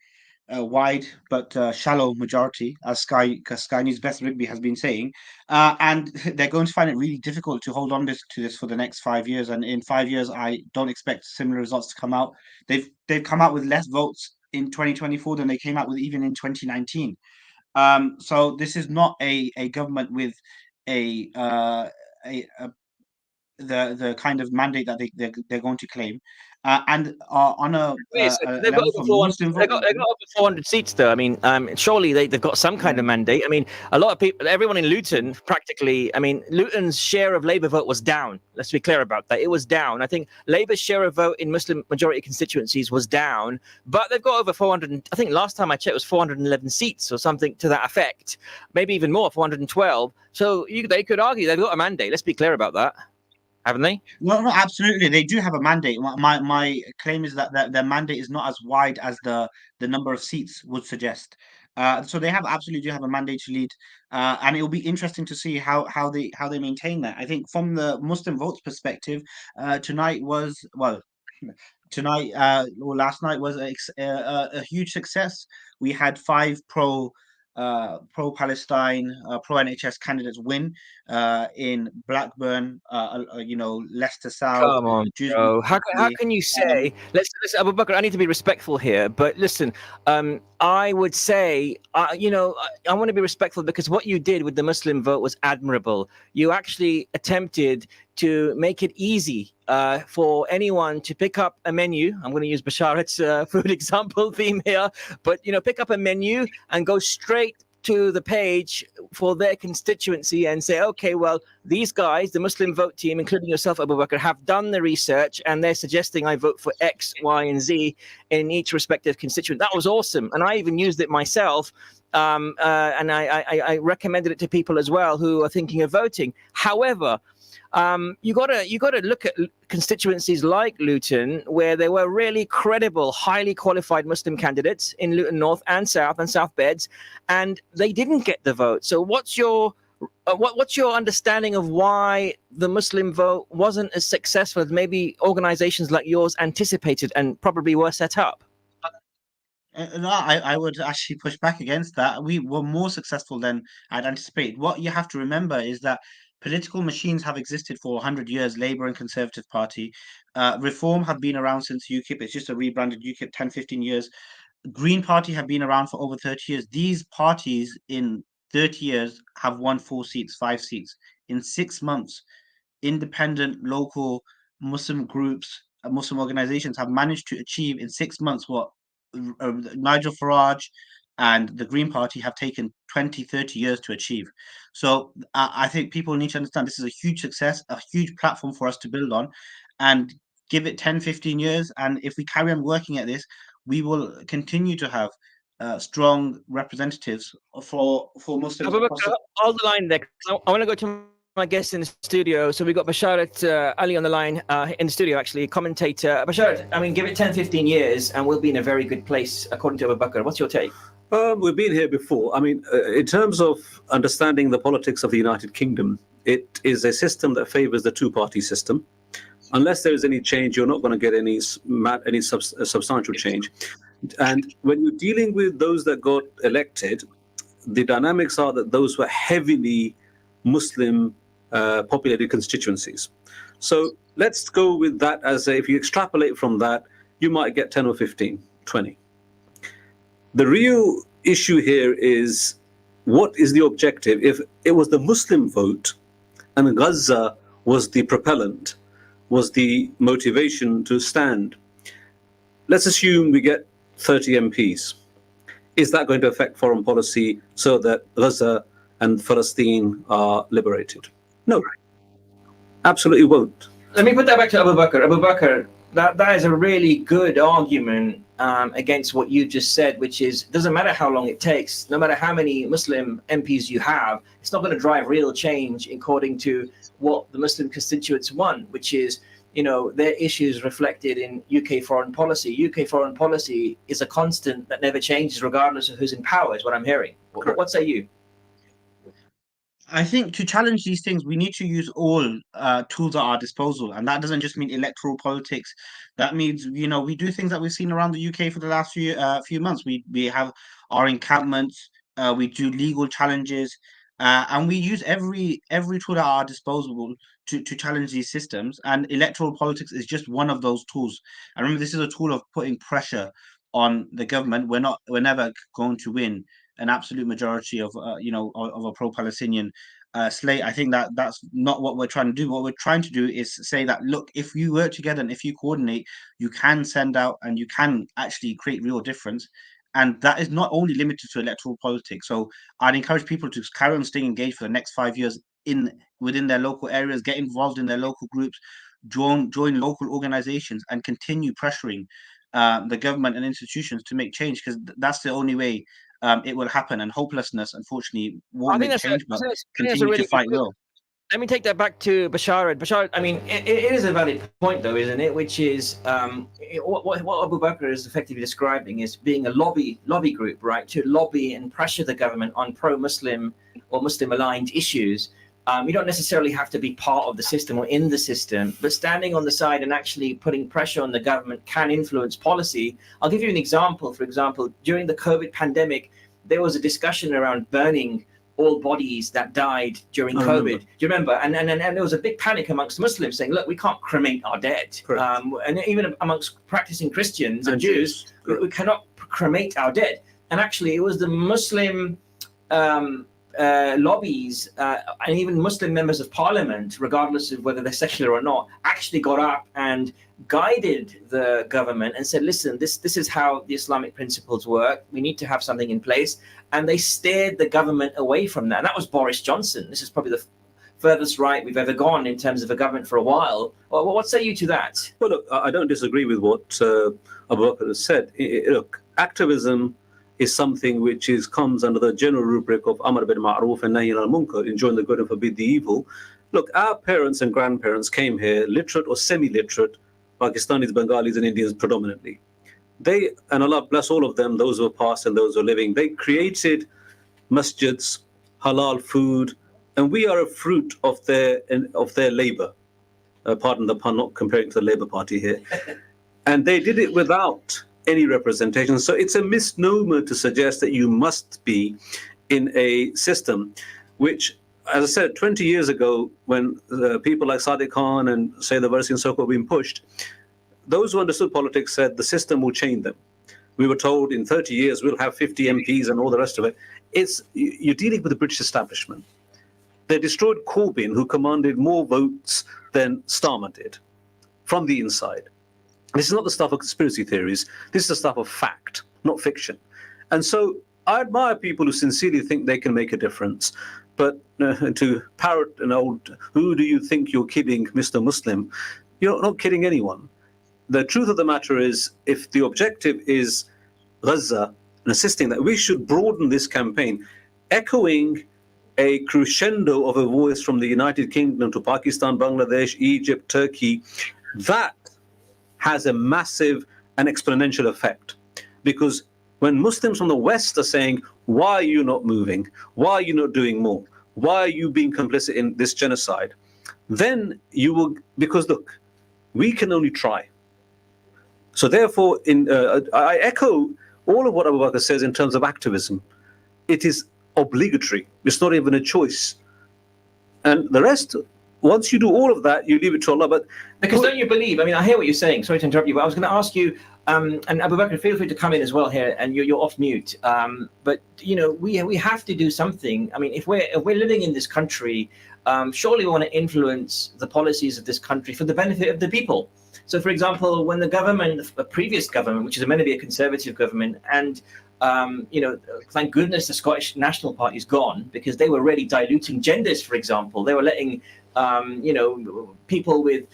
wide but shallow majority, as Sky News Best Rugby has been saying, and they're going to find it really difficult to hold on to this for the next 5 years. And in 5 years, I don't expect similar results to come out. They've come out with less votes in 2024 than they came out with even in 2019. So this is not a government with the kind of mandate that they're going to claim. And on a they've got over 400 seats, though. I mean, surely they've got some kind of mandate. I mean, a lot of people, everyone in Luton, practically. I mean, Luton's share of Labour vote was down. Let's be clear about that. It was down. I think Labour's share of vote in Muslim majority constituencies was down, but they've got over 400. I think last time I checked, it was 411 seats or something to that effect. Maybe even more, 412. So they could argue they've got a mandate. Let's be clear about that. Haven't they? No, absolutely. They do have a mandate. My claim is that their mandate is not as wide as the number of seats would suggest. So they absolutely do have a mandate to lead, and it will be interesting to see how they maintain that. I think from the Muslim votes perspective, last night was a huge success. We had 5 pro pro-Palestine, pro-NHS candidates win in Blackburn, Leicester South, Come on, Dewsbury. bro. How can you say? Let's Abu Bakr. I need to be respectful here, but listen. I would say, I want to be respectful because what you did with the Muslim vote was admirable. You actually attempted to make it easy for anyone to pick up a menu. I'm going to use Basharat's food example theme here, but pick up a menu and go straight to the page for their constituency and say, okay, well, these guys, the Muslim vote team, including yourself, Abu Bakr, have done the research and they're suggesting I vote for X, Y, and Z in each respective constituent. That was awesome. And I even used it myself. And I recommended it to people as well who are thinking of voting. However, you gotta look at constituencies like Luton, where there were really credible, highly qualified Muslim candidates in Luton North and South Beds, and they didn't get the vote. So what's your understanding of why the Muslim vote wasn't as successful as maybe organizations like yours anticipated and probably were set up? No, I would actually push back against that. We were more successful than I'd anticipated. What you have to remember is that political machines have existed for 100 years, Labour and Conservative Party. Reform have been around since UKIP. It's just a rebranded UKIP, 10, 15 years. Green Party have been around for over 30 years. These parties in 30 years have won 4 seats, 5 seats. In 6 months, independent, local Muslim groups, Muslim organizations have managed to achieve in 6 months what Nigel Farage and the Green Party have taken 20, 30 years to achieve. So I think people need to understand this is a huge success, a huge platform for us to build on, and give it 10, 15 years. And if we carry on working at this, we will continue to have strong representatives for Muslims. Hold the line there. I want to go to my guest in the studio. So we've got Basharat Ali on the line in the studio, actually, commentator. Basharat, I mean, give it 10, 15 years and we'll be in a very good place, according to Abu Bakr. What's your take? We've been here before. I mean, in terms of understanding the politics of the United Kingdom, it is a system that favors the two-party system. Unless there is any change, you're not going to get any substantial change. And when you're dealing with those that got elected, the dynamics are that those were heavily Muslim populated constituencies. So let's go with that as if you extrapolate from that, you might get 10 or 15, 20. The real issue here is, what is the objective? If it was the Muslim vote and Gaza was the propellant, was the motivation to stand, let's assume we get 30 MPs. Is that going to affect foreign policy so that Gaza and Palestine are liberated? No, absolutely won't. Let me put that back to Abu Bakr. Abu Bakr, that is a really good argument against what you just said, which is, doesn't matter how long it takes, no matter how many Muslim MPs you have, it's not going to drive real change according to what the Muslim constituents want, which is, their issues reflected in UK foreign policy. UK foreign policy is a constant that never changes regardless of who's in power, is what I'm hearing. What say you? I think to challenge these things, we need to use all tools at our disposal. And that doesn't just mean electoral politics. That means, we do things that we've seen around the UK for the last few months. We have our encampments, we do legal challenges, and we use every tool at our disposal to challenge these systems. And electoral politics is just one of those tools. And remember, this is a tool of putting pressure on the government. We're never going to win an absolute majority of a pro-Palestinian slate. I think that's not what we're trying to do. What we're trying to do is say that, look, if you work together and if you coordinate, you can send out and you can actually create real difference. And that is not only limited to electoral politics. So I'd encourage people to carry on staying engaged for the next 5 years within their local areas, get involved in their local groups, join local organizations, and continue pressuring the government and institutions to make change, because that's the only way it will happen. And hopelessness, unfortunately, won't make change, but continue to fight will. Let me take that back to Basharat. Basharat, I mean, it is a valid point, though, isn't it? Which is what Abu Bakr is effectively describing is being a lobby group, right? To lobby and pressure the government on pro-Muslim or Muslim-aligned issues. You don't necessarily have to be part of the system or in the system, but standing on the side and actually putting pressure on the government can influence policy. I'll give you an example. For example, during the COVID pandemic, there was a discussion around burning all bodies that died during COVID. Do you remember? And there was a big panic amongst Muslims saying, look, we can't cremate our dead. And even amongst practicing Christians and Jews, we cannot cremate our dead. And actually, it was the Muslim lobbies and even Muslim members of parliament, regardless of whether they're secular or not, actually got up and guided the government and said, listen, this is how the Islamic principles work. We need to have something in place. And they steered the government away from that. And that was Boris Johnson. This is probably the furthest right we've ever gone in terms of a government for a while. Well, what say you to that? Well, look, I don't disagree with what Abu Bakr has said. Look, activism is something which comes under the general rubric of Amr bil Ma'ruf and Nahy al Munkar, enjoin the good and forbid the evil. Look, our parents and grandparents came here, literate or semi-literate, Pakistanis, Bengalis and Indians predominantly. They, and Allah bless all of them, those who are past and those who are living, they created masjids, halal food, and we are a fruit of their labor. Pardon the pun, not comparing to the Labour Party here. And they did it without any representation. So it's a misnomer to suggest that you must be in a system which, as I said, 20 years ago, when people like Sadiq Khan and Sayyid Awarsi and so forth were being pushed, those who understood politics said the system will change them. We were told in 30 years we'll have 50 MPs and all the rest of it. You're dealing with the British establishment. They destroyed Corbyn, who commanded more votes than Starmer did from the inside. This is not the stuff of conspiracy theories. This is the stuff of fact, not fiction. And so I admire people who sincerely think they can make a difference. But to parrot an old, who do you think you're kidding, Mr. Muslim? You're not kidding anyone. The truth of the matter is, if the objective is Gaza and assisting that, we should broaden this campaign, echoing a crescendo of a voice from the United Kingdom to Pakistan, Bangladesh, Egypt, Turkey. That has a massive and exponential effect. Because when Muslims from the West are saying, why are you not moving? Why are you not doing more? Why are you being complicit in this genocide? Then you will, because look, we can only try. So therefore, I echo all of what Abu Bakr says in terms of activism. It is obligatory. It's not even a choice. And the rest, once you do all of that, you leave it to Allah. But because don't you believe, I mean, I hear what you're saying. Sorry to interrupt you, but I was going to ask you, and Abu Bakr, feel free to come in as well here, and you're off mute. But, you know, we have to do something. I mean, if we're living in this country, surely we want to influence the policies of this country for the benefit of the people. So, for example, when the previous government, which is meant to be a conservative government, and you know, thank goodness the Scottish National Party is gone, because they were really diluting genders, for example. They were letting, you know, people with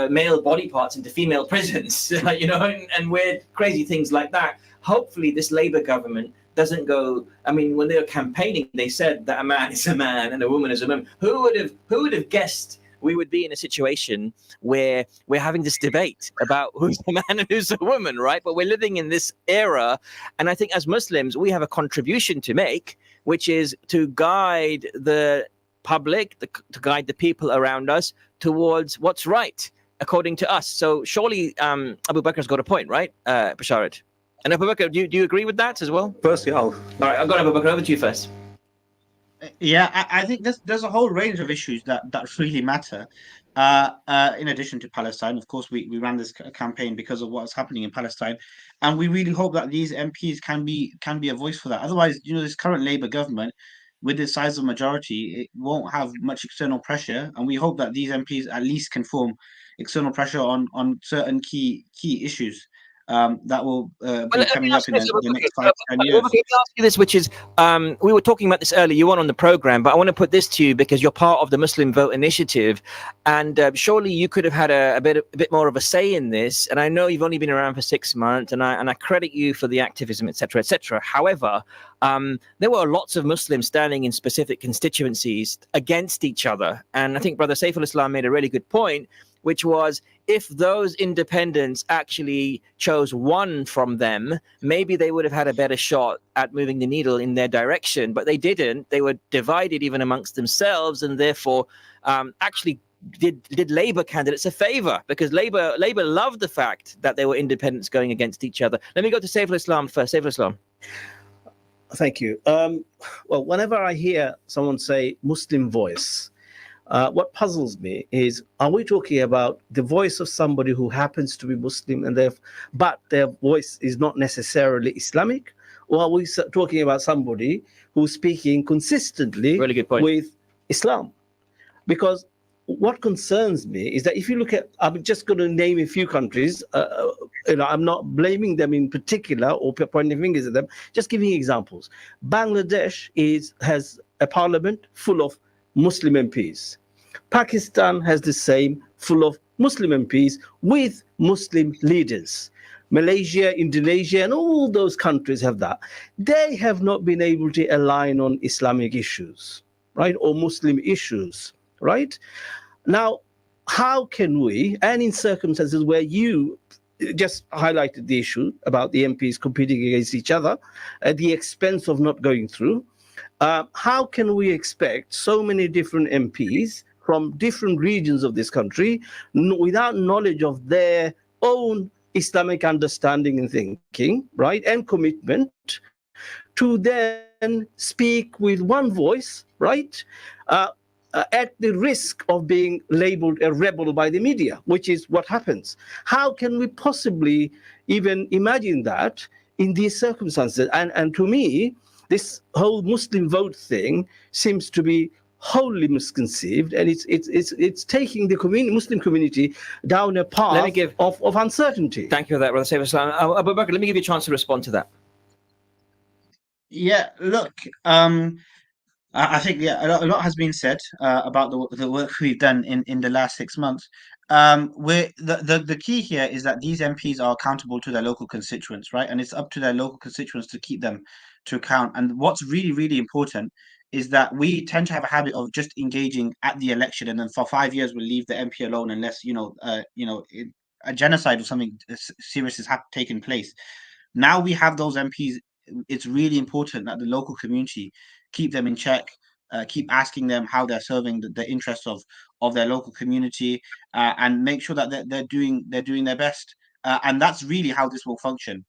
male body parts into female prisons, you know, and weird, crazy things like that. Hopefully this Labour government doesn't go, I mean, when they were campaigning, they said that a man is a man and a woman is a woman. Who would have guessed we would be in a situation where we're having this debate about who's a man and who's a woman, right? But we're living in this era. And I think as Muslims, we have a contribution to make, which is to guide the public, to guide the people around us towards what's right, according to us. So surely Abu Bakr's got a point, right, Basharat? And Abu Bakr, do you agree with that as well? Firstly, all right, I've got Abu Bakr, over to you first. Yeah, I think there's a whole range of issues that really matter. In addition to Palestine, of course, we ran this campaign because of what's happening in Palestine, and we really hope that these MPs can be a voice for that. Otherwise, you know, this current Labour government, with the size of majority, it won't have much external pressure, and we hope that these MPs at least can form external pressure on certain key issues. That will be coming up in the next 5 to 10 years. Let me ask you this, which is, we were talking about this earlier, you weren't on the program, but I want to put this to you because you're part of the Muslim Vote Initiative, and surely you could have had a bit more of a say in this. And I know you've only been around for 6 months, and I credit you for the activism, etc., etc. However, there were lots of Muslims standing in specific constituencies against each other, and I think Brother Saiful Islam made a really good point, which was, if those independents actually chose one from them, maybe they would have had a better shot at moving the needle in their direction, but they didn't. They were divided even amongst themselves, and therefore actually did Labour candidates a favour, because Labour loved the fact that there were independents going against each other. Let me go to Saiful Islam first. Saiful Islam. Thank you. Well, whenever I hear someone say Muslim voice, what puzzles me is, are we talking about the voice of somebody who happens to be Muslim but their voice is not necessarily Islamic? Or are we talking about somebody who's speaking consistently Really good point. with Islam? Because what concerns me is that if you look at, I'm just going to name a few countries, I'm not blaming them in particular or pointing fingers at them, just giving examples. Bangladesh has a parliament full of Muslim MPs. Pakistan has the same, full of Muslim MPs with Muslim leaders. Malaysia, Indonesia, and all those countries have that. They have not been able to align on Islamic issues, right, or Muslim issues, right? Now, how can we, and in circumstances where you just highlighted the issue about the MPs competing against each other at the expense of not going through, how can we expect so many different MPs from different regions of this country without knowledge of their own Islamic understanding and thinking, right, and commitment to then speak with one voice, right, at the risk of being labeled a rebel by the media, which is what happens. How can we possibly even imagine that in these circumstances? And to me, this whole Muslim vote thing seems to be wholly misconceived, and it's taking the Muslim community down a path of uncertainty. Thank you for that, Brother Saif Islam. Abu Bakr, let me give you a chance to respond to that. Yeah, look, I think a lot has been said about the work we've done in the last 6 months. The key here is that these MPs are accountable to their local constituents, right? And it's up to their local constituents to keep them to account. And what's really, really important is that we tend to have a habit of just engaging at the election, and then for 5 years we'll leave the MP alone unless a genocide or something serious has taken place. Now we have those MPs. It's really important that the local community keep them in check, keep asking them how they're serving the interests of their local community, and make sure that they're doing their best. And that's really how this will function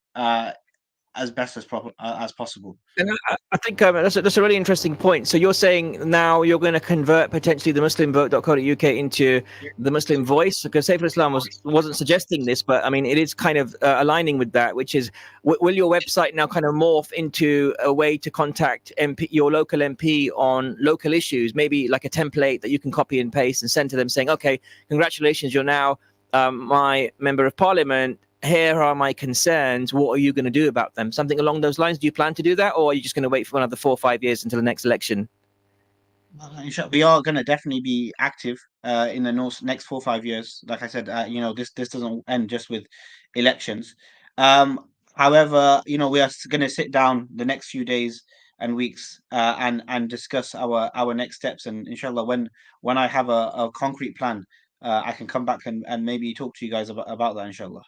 as best as possible. And I think that's a really interesting point. So you're saying now you're going to convert potentially the muslimvote.co.uk into the Muslim Voice, because Saif Islam wasn't suggesting this, but I mean it is kind of aligning with that, which is will your website now kind of morph into a way to contact your local MP on local issues, maybe like a template that you can copy and paste and send to them saying, okay, congratulations, you're now my member of parliament. Here are my concerns. What are you going to do about them? Something along those lines. Do you plan to do that, or are you just going to wait for another 4 or 5 years until the next election? We are going to definitely be active in the next 4 or 5 years. Like I said, this doesn't end just with elections. However, we are going to sit down the next few days and weeks and discuss our next steps. And inshallah, when I have a concrete plan, I can come back and maybe talk to you guys about that, inshallah.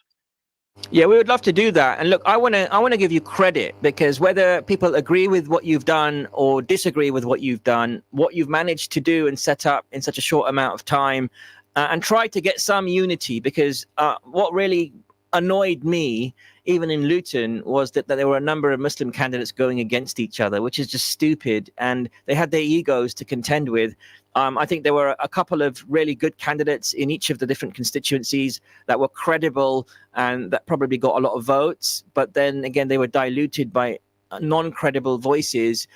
Yeah, we would love to do that. And look, I want to give you credit, because whether people agree with what you've done or disagree with what you've done, what you've managed to do and set up in such a short amount of time, and try to get some unity, because what really annoyed me, even in Luton, was that there were a number of Muslim candidates going against each other, which is just stupid. And they had their egos to contend with. I think there were a couple of really good candidates in each of the different constituencies that were credible and that probably got a lot of votes. But then again, they were diluted by non-credible voices,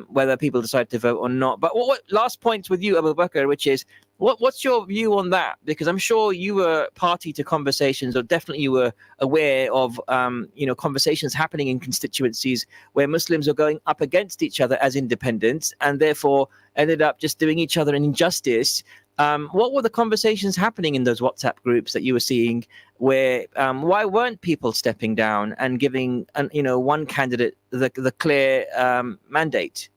whether people decide to vote or not. But what last point with you, Abu Bakr, which is, what's your view on that? Because I'm sure you were party to conversations, or definitely you were aware of conversations happening in constituencies where Muslims are going up against each other as independents, and therefore ended up just doing each other an injustice. What were the conversations happening in those WhatsApp groups that you were seeing, where why weren't people stepping down and giving one candidate the clear mandate?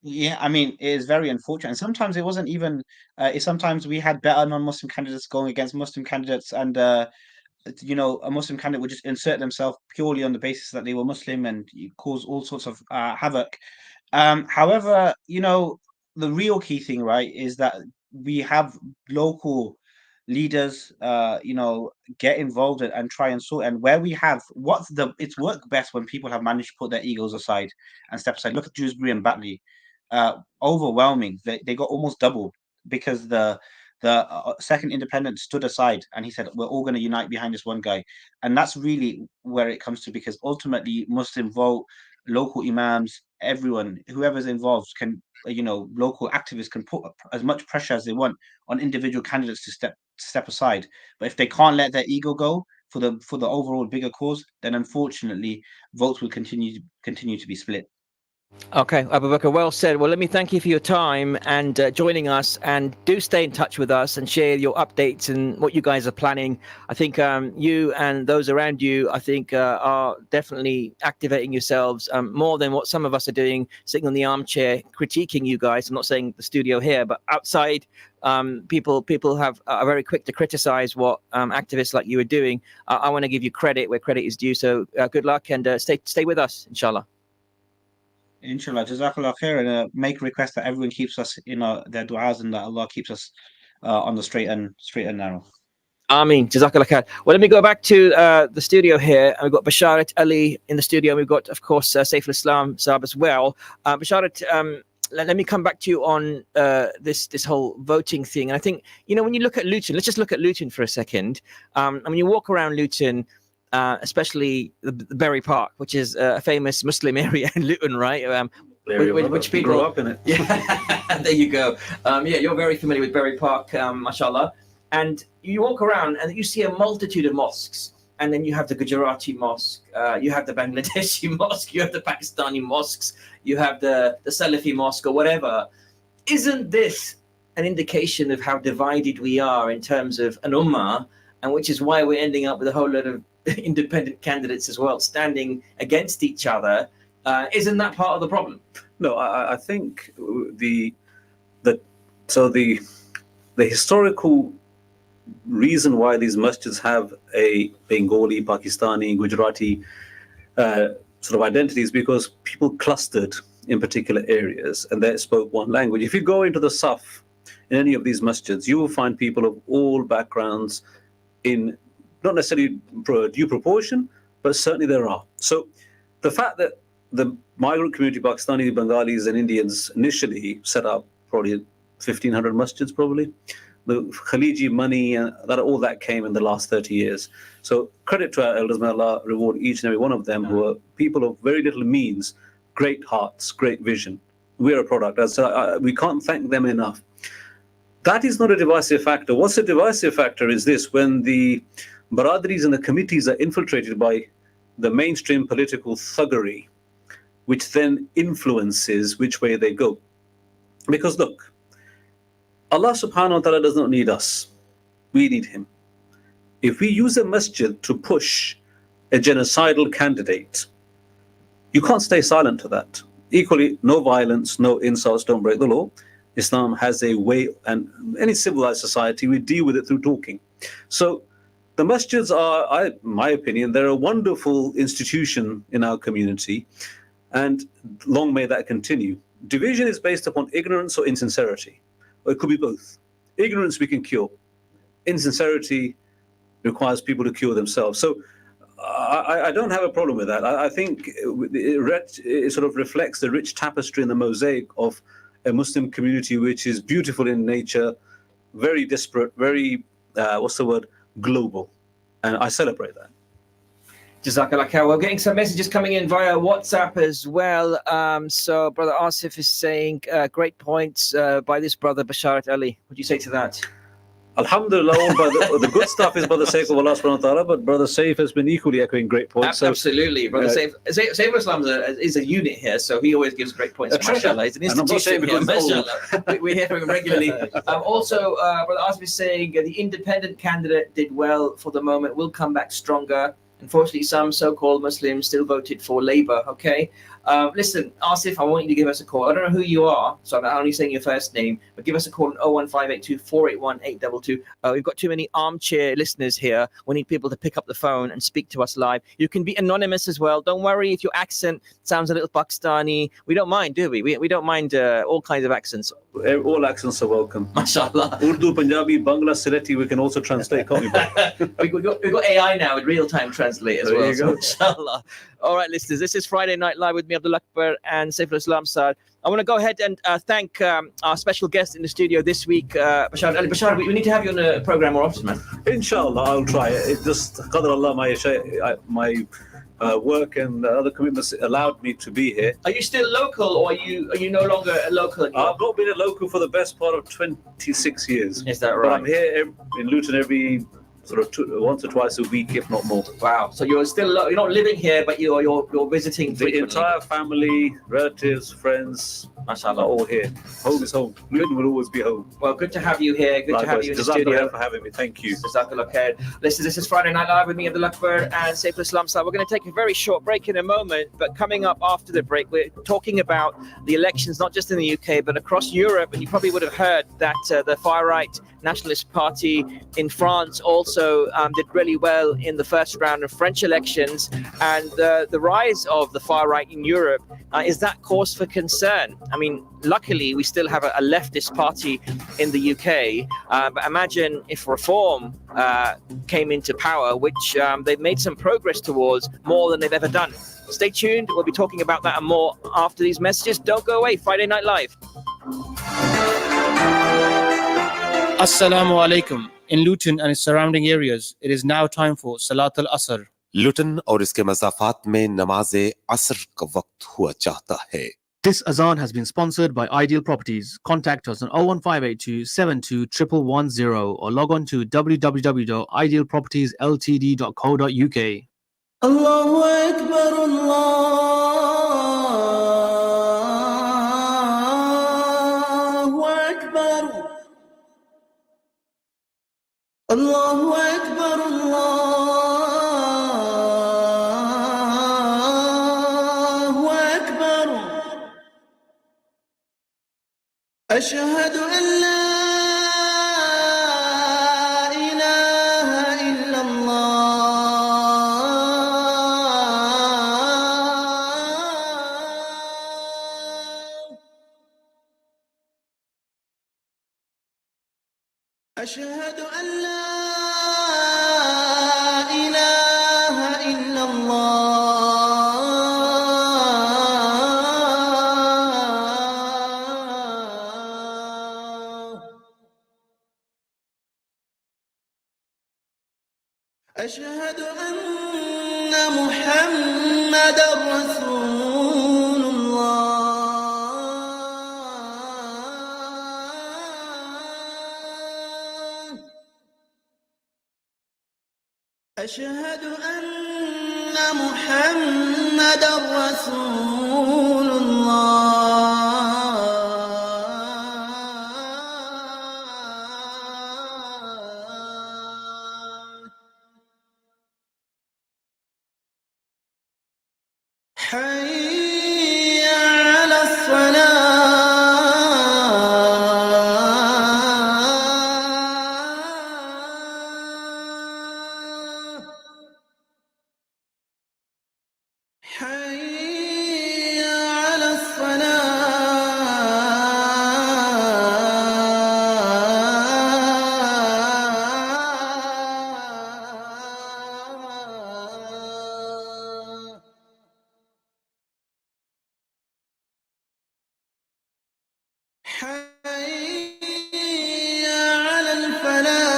Yeah, I mean, it is very unfortunate. And sometimes it wasn't even, sometimes we had better non-Muslim candidates going against Muslim candidates, and a Muslim candidate would just insert themselves purely on the basis that they were Muslim and cause all sorts of havoc. However, the real key thing, right, is that we have local leaders, get involved and try and sort. And where we have it's worked best when people have managed to put their egos aside and step aside. Look at Dewsbury and Batley, overwhelming. They got almost double because the second independent stood aside and he said, we're all going to unite behind this one guy. And that's really where it comes to, because ultimately Muslim vote, local imams, everyone, whoever's involved can, local activists can put as much pressure as they want on individual candidates to step aside. But if they can't let their ego go for the overall bigger cause, then unfortunately votes will continue to be split. Okay, Abu Bakr, well said. Well, let me thank you for your time and joining us, and do stay in touch with us and share your updates and what you guys are planning. I think you and those around you, I think, are definitely activating yourselves more than what some of us are doing, sitting on the armchair critiquing you guys. I'm not saying the studio here, but outside, people are very quick to criticize what activists like you are doing. I want to give you credit where credit is due. So good luck, and stay with us, inshallah. Inshallah, Jazakallah khair, and make request that everyone keeps us in their du'as, and that Allah keeps us on the straight and narrow. Ameen. Jazakallah khair. Well, let me go back to the studio here. We've got Basharat Ali in the studio. We've got, of course, Saif al-Islam Saab as well. Basharat, let me come back to you on this whole voting thing. And I think, when you look at Luton, let's just look at Luton for a second. And when you walk around Luton, especially the Bury Park, which is a famous Muslim area in Luton, right? Which people grew up in it. Yeah, there you go. You're very familiar with Bury Park, mashallah. And you walk around and you see a multitude of mosques. And then you have the Gujarati mosque, you have the Bangladeshi mosque, you have the Pakistani mosques, you have the Salafi mosque or whatever. Isn't this an indication of how divided we are in terms of an ummah, and which is why we're ending up with a whole lot of independent candidates as well, standing against each other? Isn't that part of the problem? No, I think the historical reason why these masjids have a Bengali, Pakistani, Gujarati sort of identity is because people clustered in particular areas and they spoke one language. If you go into the Saf in any of these masjids, you will find people of all backgrounds in not necessarily due proportion, but certainly there are. So the fact that the migrant community, Pakistani, Bengalis and Indians initially set up probably 1,500 masjids probably. The Khaliji money and all that came in the last 30 years. So credit to our elders, may Allah reward each and every one of them who are people of very little means, great hearts, great vision. We're a product. We can't thank them enough. That is not a divisive factor. What's a divisive factor is this: when the Baradris and the committees are infiltrated by the mainstream political thuggery, which then influences which way they go. Because look, Allah subhanahu wa ta'ala does not need us. We need him. If we use a masjid to push a genocidal candidate, you can't stay silent to that. Equally, no violence, no insults, don't break the law. Islam has a way, and any civilized society, we deal with it through talking. So the masjids are, in my opinion, they're a wonderful institution in our community, and long may that continue. Division is based upon ignorance or insincerity. Or it could be both. Ignorance we can cure. Insincerity requires people to cure themselves. So I don't have a problem with that. I think it sort of reflects the rich tapestry and the mosaic of a Muslim community which is beautiful in nature, very disparate, very, global. And I celebrate that. Jazakallah khair. We're getting some messages coming in via WhatsApp as well. So Brother Asif is saying, great points by this brother Basharat Ali. What do you say to that? Alhamdulillah, the good stuff is by the sake of Allah subhanahu wa ta'ala, but Brother Saif has been equally echoing great points. Absolutely. Brother Saif al-Islam is a unit here, so he always gives great points. Mashallah, he's an institution here. Mashallah. We hear from him regularly. Also, Brother Asif is saying the independent candidate did well for the moment, will come back stronger. Unfortunately, some so-called Muslims still voted for Labour, okay? Listen, Asif, I want you to give us a call. I don't know who you are, so I'm only saying your first name, but give us a call on 01582 481 822. We've got too many armchair listeners here. We need people to pick up the phone and speak to us live. You can be anonymous as well. Don't worry if your accent sounds a little Pakistani. We don't mind, do we? We don't mind all kinds of accents. All accents are welcome. MashaAllah. Urdu, Punjabi, Bangla, Sylheti, we can also translate, can't we? we've got AI now with real-time translate as There well. you go. So, inshallah. All right, listeners, this is Friday Night Live with me, Abdul Akbar, and Saiful Islam Sar. I want to go ahead and thank our special guest in the studio this week, Bashar. Ali Bashar, we need to have you on the program more often, man. Inshallah, I'll try it. It just, Qadar Allah, my work and other commitments allowed me to be here. Are you still local, or are you no longer a local anymore? I've not been a local for the best part of 26 years. Is that right? But I'm here in Luton every sort of once or twice a week, if not more. Wow! So you're still you're not living here, but you're visiting frequently. The entire family, relatives, friends, mashallah, all here. Home is home. Luton will always be home. Well, good to have you here. Good to have you in the studio. For having me. Thank you. Jazakallah khair. Listen, this is Friday Night Live with me, Abdul Akbar, and Saiful Islam Sar. We're going to take a very short break in a moment, but coming up after the break, we're talking about the elections, not just in the UK, but across Europe. And you probably would have heard that the far-right Nationalist Party in France also did really well in the first round of French elections, and the rise of the far right in Europe is that cause for concern? I mean, luckily we still have a leftist party in the UK, but imagine if Reform came into power, which they've made some progress towards, more than they've ever done. Stay tuned, we'll be talking about that and more after these messages. Don't go away. Friday Night Live. Assalamu alaikum. In Luton and its surrounding areas, it is now time for Salat al-Asr. लुटन और इसके मज़ाफ़ात में नमाज़े असर का वक्त हुआ चाहता है. This azan has been sponsored by Ideal Properties. Contact us on 01582 72 11110 or log on to www.idealpropertiesltd.co.uk. Allahu Akbar, Allahu Akbar, Allahu Akbar. Ashhadu an la ilaha illallah. Ashhadu an la أشهد أن محمدًا رسول الله. أشهد أن محمدًا رسول الله. حي على الصلاة. حي على الصلاة. حي على الفلاح.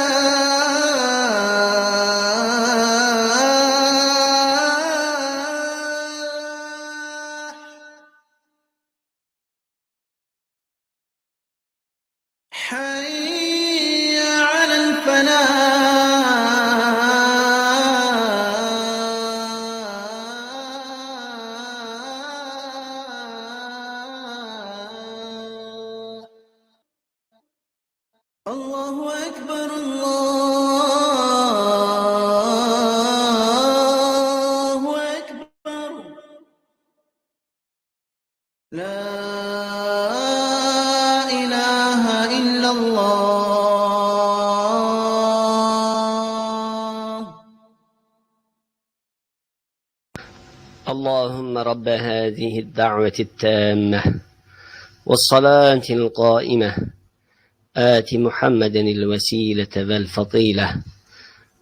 حي على الفلاح. لا إله إلا الله. اللهم رب هذه الدعوة التامة والصلاة القائمة آت محمدا الوسيلة والفضيلة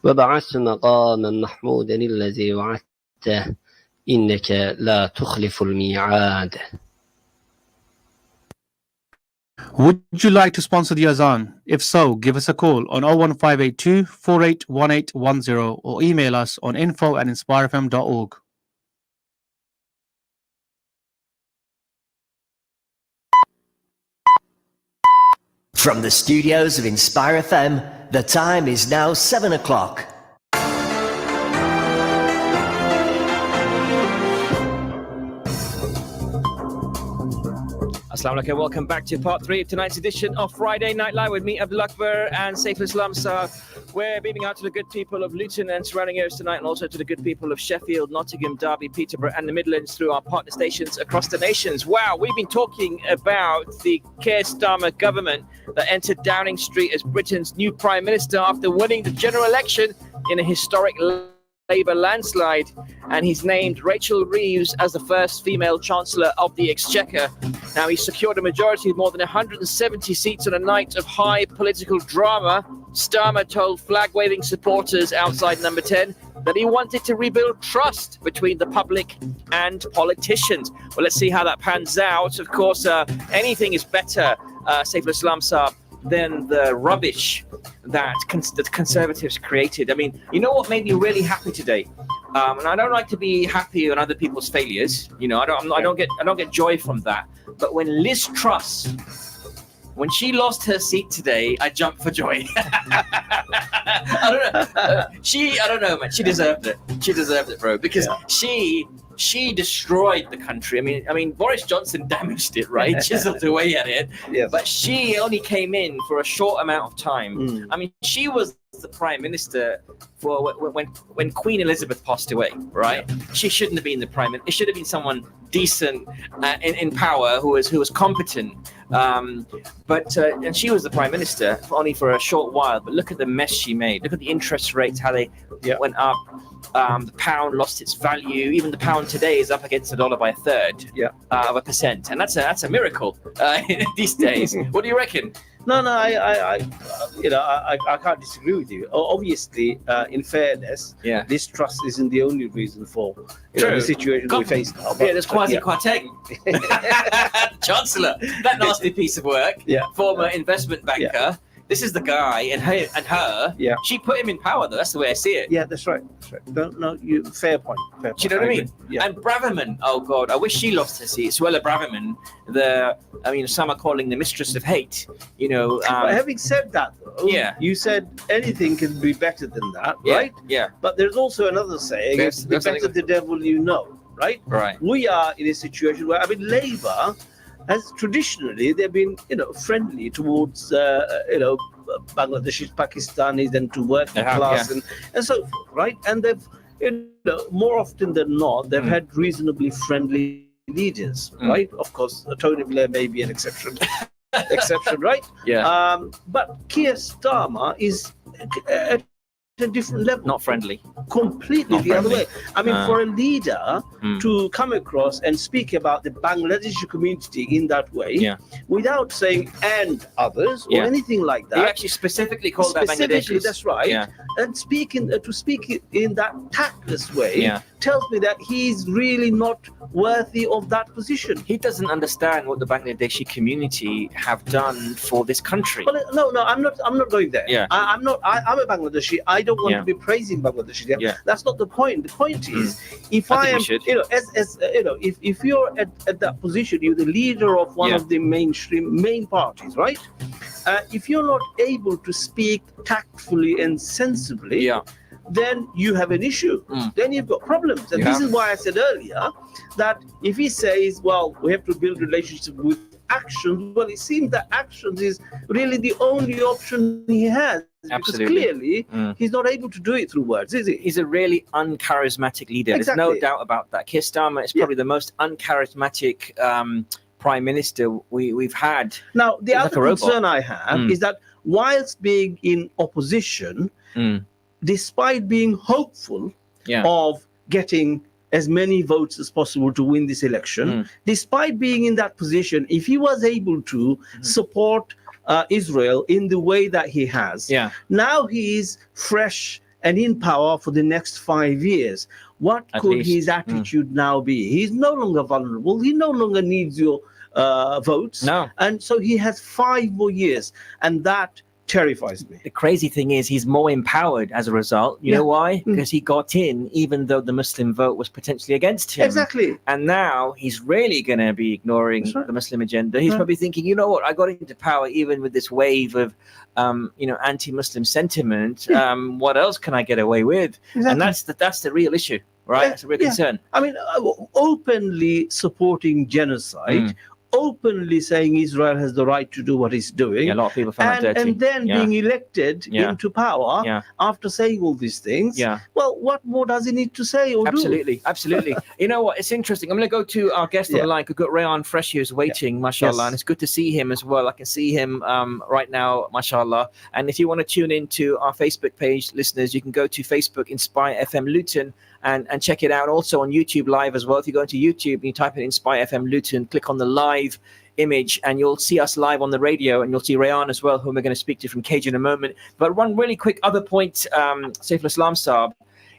وبعث مقاما محمودا الذي وعدته إنك لا تخلف الميعاد. Would you like to sponsor the Azan? If so, give us a call on 01582 481810 or email us on info@inspirefm.org. From the studios of Inspire FM, the time is now 7 o'clock. Assalamu alaikum. Welcome back to part 3 of tonight's edition of Friday Night Live with me, Abdul Akbar, and Saiful Islam. So we're beaming out to the good people of Luton and surrounding areas tonight, and also to the good people of Sheffield, Nottingham, Derby, Peterborough, and the Midlands through our partner stations across the nations. Wow, we've been talking about the Keir Starmer government that entered Downing Street as Britain's new Prime Minister after winning the general election in a historic Labour landslide, and he's named Rachel Reeves as the first female Chancellor of the Exchequer. Now, he secured a majority of more than 170 seats on a night of high political drama. Starmer told flag-waving supporters outside Number 10 that he wanted to rebuild trust between the public and politicians. Well, let's see how that pans out. Of course, anything is better, Saiful Islam Saab, than the rubbish that the Conservatives created. I mean, you know what made me really happy today? And I don't like to be happy on other people's failures. You know, I don't get joy from that. But when Liz Truss, when she lost her seat today, I jumped for joy. I don't know. I don't know, man. She deserved it. She deserved it, bro, because she destroyed the country. I mean, Boris Johnson damaged it, right? Chiseled away at it. Yes. But she only came in for a short amount of time. I mean, she was the Prime Minister for when Queen Elizabeth passed away, right? She shouldn't have been the Prime Minister. It should have been someone decent in power who was competent. And she was the Prime Minister only for a short while. But look at the mess she made. Look at the interest rates, how they went up. The pound lost its value. Even the pound today is up against the dollar by a third of a percent, and that's a miracle these days. What do you reckon? No, I can't disagree with you. Obviously, in fairness, this trust isn't the only reason for the situation we face now. But, there's Kwasi Kwarteng, Chancellor, that nasty piece of work, former investment banker. This is the guy, and her. She put him in power, though. That's the way I see it. Yeah, that's right. Fair point. Do you know what I mean? Yeah. And Braverman, oh God, I wish she lost her seat. Suella Braverman, some are calling the mistress of hate. But having said that, though, you said anything can be better than that, right? Yeah. But there's also another saying: "It's the better the devil you know." Right? Right. We are in a situation where Labour, as traditionally they've been, friendly towards, Bangladeshis, Pakistanis, and to working class and so forth, right? And they've, more often than not, they've had reasonably friendly leaders, right? Of course, Tony Blair may be an exception, right? Yeah. But Keir Starmer is at a different level. Not friendly. Completely the other way. For a leader to come across and speak about the Bangladeshi community in that way, without saying "and others" or anything like that. He actually specifically called that Bangladeshis. That's right. Yeah. And to speak in that tactless way tells me that he's really not worthy of that position. He doesn't understand what the Bangladeshi community have done for this country. Well, no, I'm not going there. Yeah. I'm a Bangladeshi. I don't want to be praising Bangladeshi. That's not the point. The point is, if I am, if you're at that position, you're the leader of one of the main parties, right? If you're not able to speak tactfully and sensibly, then you have an issue. Then you've got problems. And this is why I said earlier that if he says, well, we have to build relationships with actions, well, it seems that actions is really the only option he has. Absolutely. Because clearly he's not able to do it through words, is he? He's a really uncharismatic leader. There's no Exactly. doubt about that. Keir Starmer is probably the most uncharismatic prime minister we've had. Now, the He's other like a robot. concern I have is that whilst being in opposition, despite being hopeful of getting as many votes as possible to win this election, despite being in that position, if he was able to support Israel in the way that he has, now he is fresh and in power for the next 5 years. What could his attitude now be? He's no longer vulnerable. He no longer needs your votes. No. And so he has 5 more years. And that terrifies me. The crazy thing is he's more empowered as a result. You know why? Because he got in even though the Muslim vote was potentially against him. Exactly. And now he's really going to be ignoring the Muslim agenda. He's probably thinking, you know what, I got into power even with this wave of anti-Muslim sentiment. What else can I get away with? Exactly. And that's the real issue, right? That's a real concern. I mean, openly supporting genocide, openly saying Israel has the right to do what it's doing. A lot of people found that dirty. And then being elected into power after saying all these things. Well, what more does he need to say or do? Absolutely. You know what? It's interesting. I'm going to go to our guest on the line. We've got Rayan Fresh who's waiting, mashallah. And it's good to see him as well. I can see him right now, mashallah. And if you want to tune into our Facebook page, listeners, you can go to Facebook, Inspire FM Luton, and check it out. Also on YouTube Live as well. If you go into YouTube and you type in Inspire FM Luton, click on the live image and you'll see us live on the radio, and you'll see Rayan as well, whom we're going to speak to from Cage in a moment. But one really quick other point, Saif al-Islam Saab,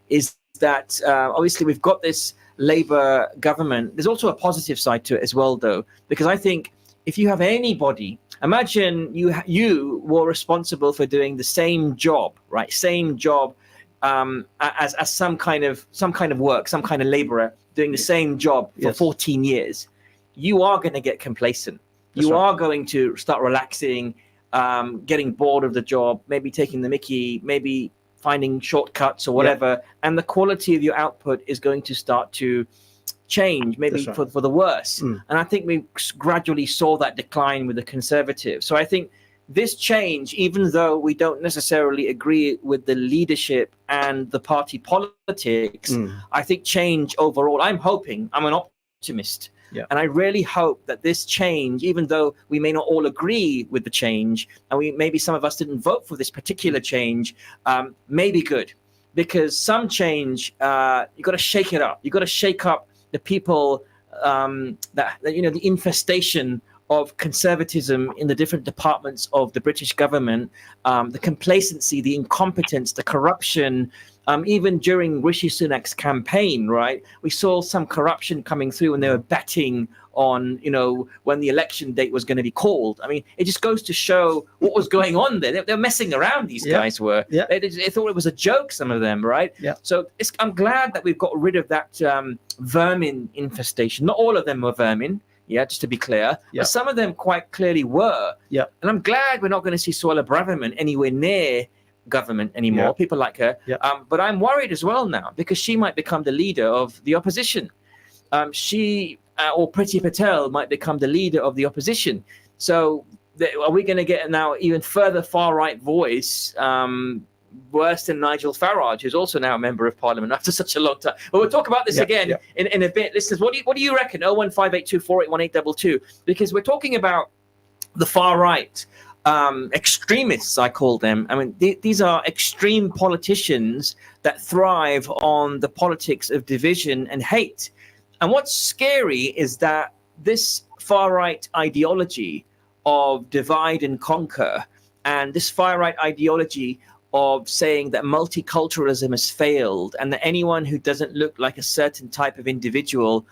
is that obviously we've got this Labour government. There's also a positive side to it as well, though, because I think if you have anybody, imagine you were responsible for doing the same job, right? Same job as some kind of work, some kind of labourer doing the same job for 14 years. You are going to get complacent. You are going to start relaxing, getting bored of the job, maybe taking the mickey, maybe finding shortcuts or whatever. And the quality of your output is going to start to change, maybe for the worse. And I think we gradually saw that decline with the Conservatives. So I think this change, even though we don't necessarily agree with the leadership and the party politics, I think change overall, I'm an optimist. And I really hope that this change, even though we may not all agree with the change, and maybe some of us didn't vote for this particular change, may be good. Because some change, you've got to shake it up. You've got to shake up the people, the infestation of conservatism in the different departments of the British government, the complacency, the incompetence, the corruption. Even during Rishi Sunak's campaign, right, we saw some corruption coming through when they were betting on, when the election date was going to be called. I mean, it just goes to show what was going on there. They're messing around, these guys were. They thought it was a joke, some of them, right? So I'm glad that we've got rid of that vermin infestation. Not all of them were vermin. Just to be clear. But some of them quite clearly were. And I'm glad we're not going to see Suella Braverman anywhere near government anymore. People like her. But I'm worried as well now because she might become the leader of the opposition. She or Priti Patel might become the leader of the opposition. So are we going to get now even further far-right voice, worse than Nigel Farage, who's also now a member of Parliament after such a long time? But we'll talk about this again in a bit. Listeners, what do you reckon? 01582481822, because we're talking about the far right. Extremists, I call them. I mean, these are extreme politicians that thrive on the politics of division and hate. And what's scary is that this far-right ideology of divide and conquer, and this far-right ideology of saying that multiculturalism has failed and that anyone who doesn't look like a certain type of individual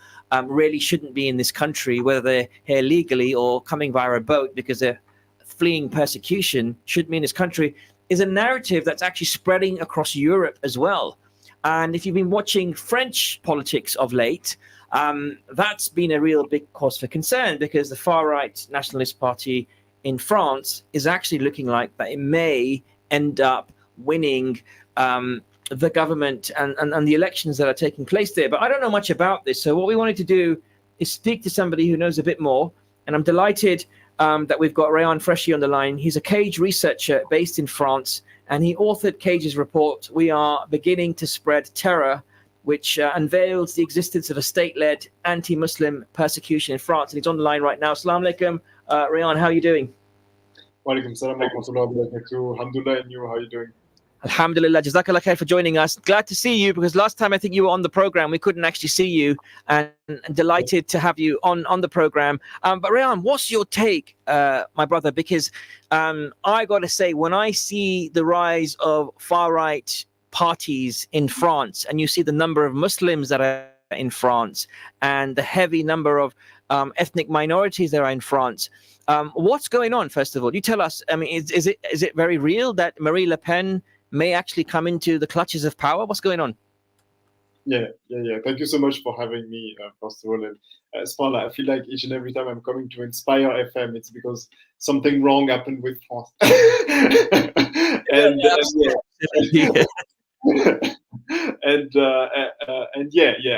really shouldn't be in this country, whether they're here legally or coming via a boat because they're fleeing persecution, should be in this country, is a narrative that's actually spreading across Europe as well. And if you've been watching French politics of late, that's been a real big cause for concern because the far-right nationalist party in France is actually looking like that it may end up winning the government and the elections that are taking place there. But I don't know much about this. So what we wanted to do is speak to somebody who knows a bit more. And I'm delighted that we've got Rayan Freshy on the line. He's a Cage researcher based in France, and he authored Cage's report, "We Are Beginning to Spread Terror," which unveils the existence of a state-led anti-Muslim persecution in France. And he's on the line right now. Assalamu alaikum. Rayan, how are you doing? Walaikum salam wa rahmatullahi wa barakatuh. Alhamdulillah, and you, how are you doing? Alhamdulillah, Jazakallah khair for joining us. Glad to see you, because last time I think you were on the program, we couldn't actually see you, and delighted to have you on the program. But Rayan, what's your take, my brother? Because I got to say, when I see the rise of far-right parties in France, and you see the number of Muslims that are in France, and the heavy number of ethnic minorities that are in France, what's going on? First of all, you tell us. I mean, is it very real that Marine Le Pen may actually come into the clutches of power? What's going on? Yeah. Thank you so much for having me, first of all. And Spala, I feel like each and every time I'm coming to Inspire FM, it's because something wrong happened with France. and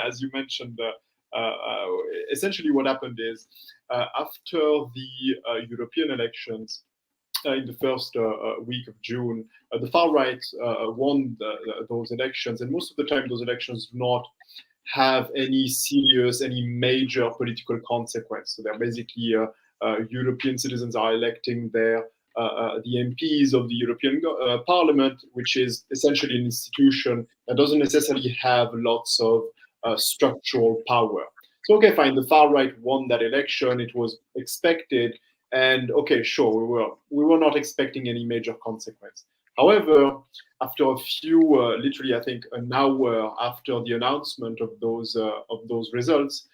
as you mentioned, essentially what happened is after the European elections, in the first week of June, the far right won those elections, and most of the time those elections do not have any major political consequence. So they're basically European citizens are electing the MPs of the European Parliament, which is essentially an institution that doesn't necessarily have lots of structural power. So okay, fine, the far right won that election. It was expected. And okay, sure, we were not expecting any major consequence. However, after a few, literally, I think an hour after the announcement of those results,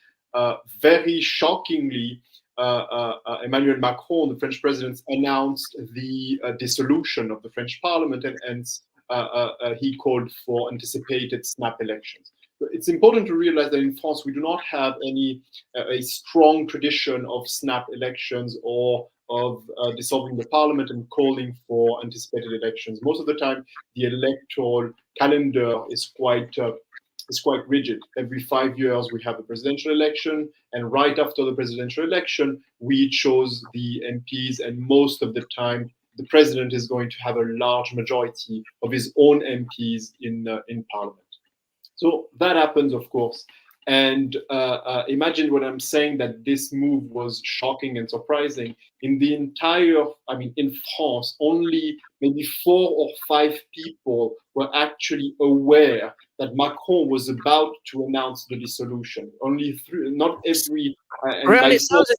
very shockingly, Emmanuel Macron, the French president, announced the dissolution of the French Parliament, and hence he called for anticipated snap elections. It's important to realize that in France, we do not have a strong tradition of snap elections or of dissolving the parliament and calling for anticipated elections. Most of the time, the electoral calendar is quite rigid. Every 5 years, we have a presidential election, and right after the presidential election, we chose the MPs, and most of the time, the president is going to have a large majority of his own MPs in parliament. So that happens, of course. And imagine what I'm saying, that this move was shocking and surprising. In France, only maybe 4 or 5 people were actually aware that Macron was about to announce the dissolution. Only 3, not every. Really, it sounds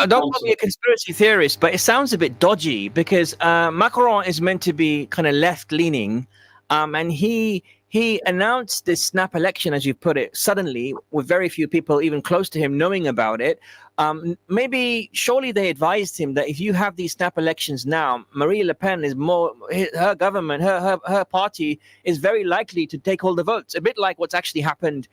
I don't want to be a conspiracy theorist, but it sounds a bit dodgy, because Macron is meant to be kind of left-leaning, and he announced this snap election, as you put it, suddenly, with very few people even close to him knowing about it. Surely they advised him that if you have these snap elections now, Marine Le Pen is her government, her party is very likely to take all the votes. A bit like what's actually happened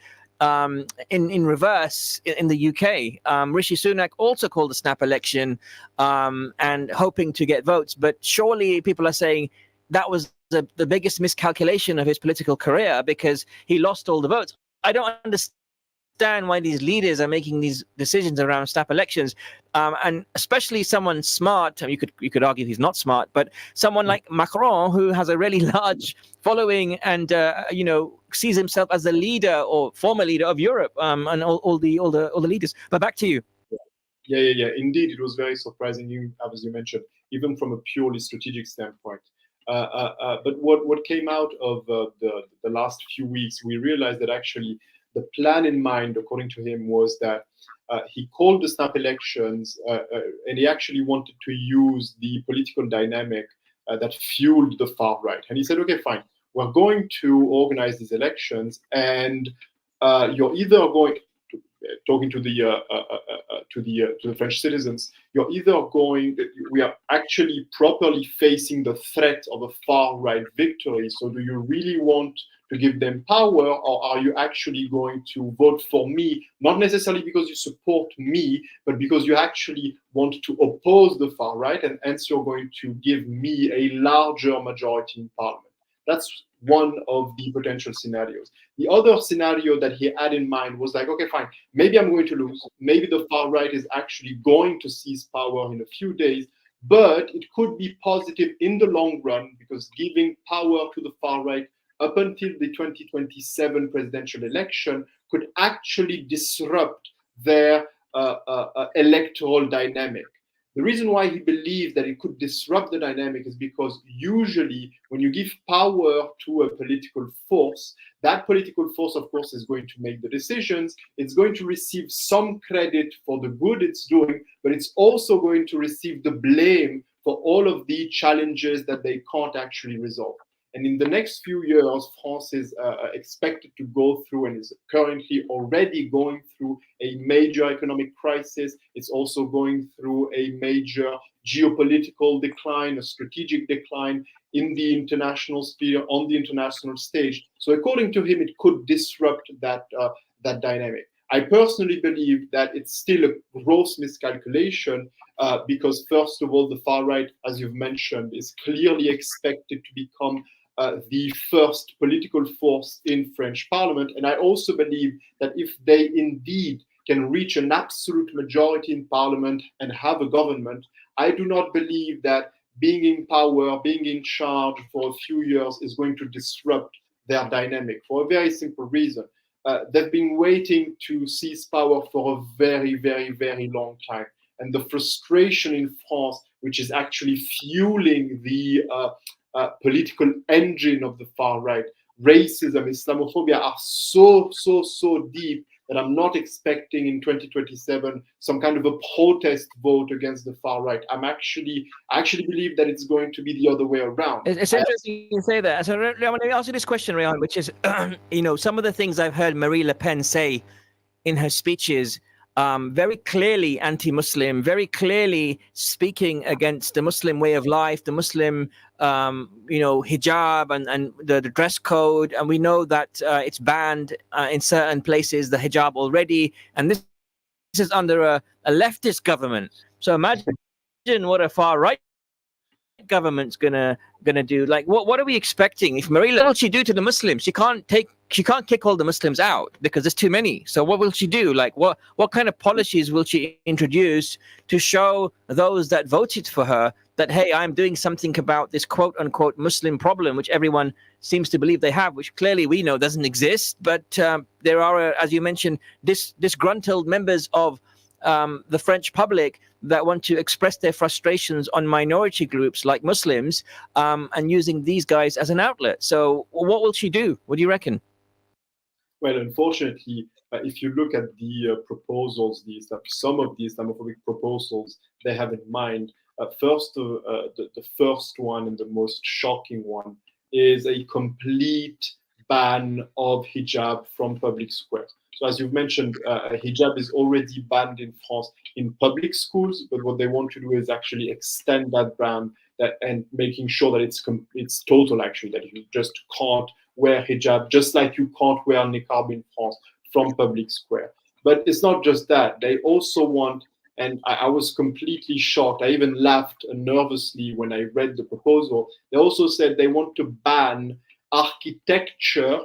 in reverse in the UK. Rishi Sunak also called a snap election and hoping to get votes. But surely people are saying that was the biggest miscalculation of his political career, because he lost all the votes. I don't understand why these leaders are making these decisions around snap elections, and especially someone smart. You could argue he's not smart, but someone like Macron, who has a really large following and sees himself as the leader or former leader of Europe, and all the leaders. But back to you. Yeah. Indeed, it was very surprising, as you mentioned, even from a purely strategic standpoint. But what came out of the last few weeks, we realized that actually the plan in mind, according to him, was that he called the snap elections, and he actually wanted to use the political dynamic that fueled the far right. And he said, okay, fine, we're going to organize these elections, and you're either going talking to the French citizens, we are actually properly facing the threat of a far right victory. So do you really want to give them power, or are you actually going to vote for me, not necessarily because you support me, but because you actually want to oppose the far right, and hence you're going to give me a larger majority in parliament? That's one of the potential scenarios. The other scenario that he had in mind was like, okay, fine, maybe I'm going to lose. Maybe the far right is actually going to seize power in a few days, but it could be positive in the long run because giving power to the far right up until the 2027 presidential election could actually disrupt their electoral dynamic. The reason why he believed that it could disrupt the dynamic is because usually when you give power to a political force, that political force, of course, is going to make the decisions. It's going to receive some credit for the good it's doing, but it's also going to receive the blame for all of the challenges that they can't actually resolve. And in the next few years, France is expected to go through and is currently already going through a major economic crisis. It's also going through a major geopolitical decline, a strategic decline in the international sphere, on the international stage. So according to him, it could disrupt that dynamic. I personally believe that it's still a gross miscalculation because, first of all, the far right, as you've mentioned, is clearly expected to become the first political force in French parliament. And I also believe that if they indeed can reach an absolute majority in parliament and have a government, I do not believe that being in power, being in charge for a few years is going to disrupt their dynamic for a very simple reason. They've been waiting to seize power for a very, very, very long time. And the frustration in France, which is actually fueling the political engine of the far right, racism, Islamophobia, are so deep that I'm not expecting in 2027 some kind of a protest vote against the far right. I actually believe that it's going to be the other way around. It's interesting you say that. So let me ask you this question, Rehan, which is, some of the things I've heard Marie Le Pen say in her speeches, very clearly anti-Muslim, very clearly speaking against the Muslim way of life, the Muslim, hijab and the dress code. And we know that it's banned in certain places, the hijab already. And this is under a leftist government. So imagine what a far right government's gonna do. Like, what are we expecting? If Marie, what will she do to the Muslims? She can't kick all the Muslims out because there's too many. So what will she do? Like, what kind of policies will she introduce to show those that voted for her that, hey, I'm doing something about this quote unquote Muslim problem, which everyone seems to believe they have, which clearly we know doesn't exist. But there are, as you mentioned, disgruntled members of the French public that want to express their frustrations on minority groups like Muslims, and using these guys as an outlet. So what will she do? What do you reckon? Well, unfortunately, if you look at the proposals, some of the Islamophobic proposals they have in mind, first, the first one and the most shocking one is a complete ban of hijab from public squares. So as you've mentioned, hijab is already banned in France in public schools, but what they want to do is actually extend that ban and making sure that it's total, actually, that you just can't wear hijab, just like you can't wear niqab in France from public square. But it's not just that. They also want, and I was completely shocked, I even laughed nervously when I read the proposal. They also said they want to ban architecture,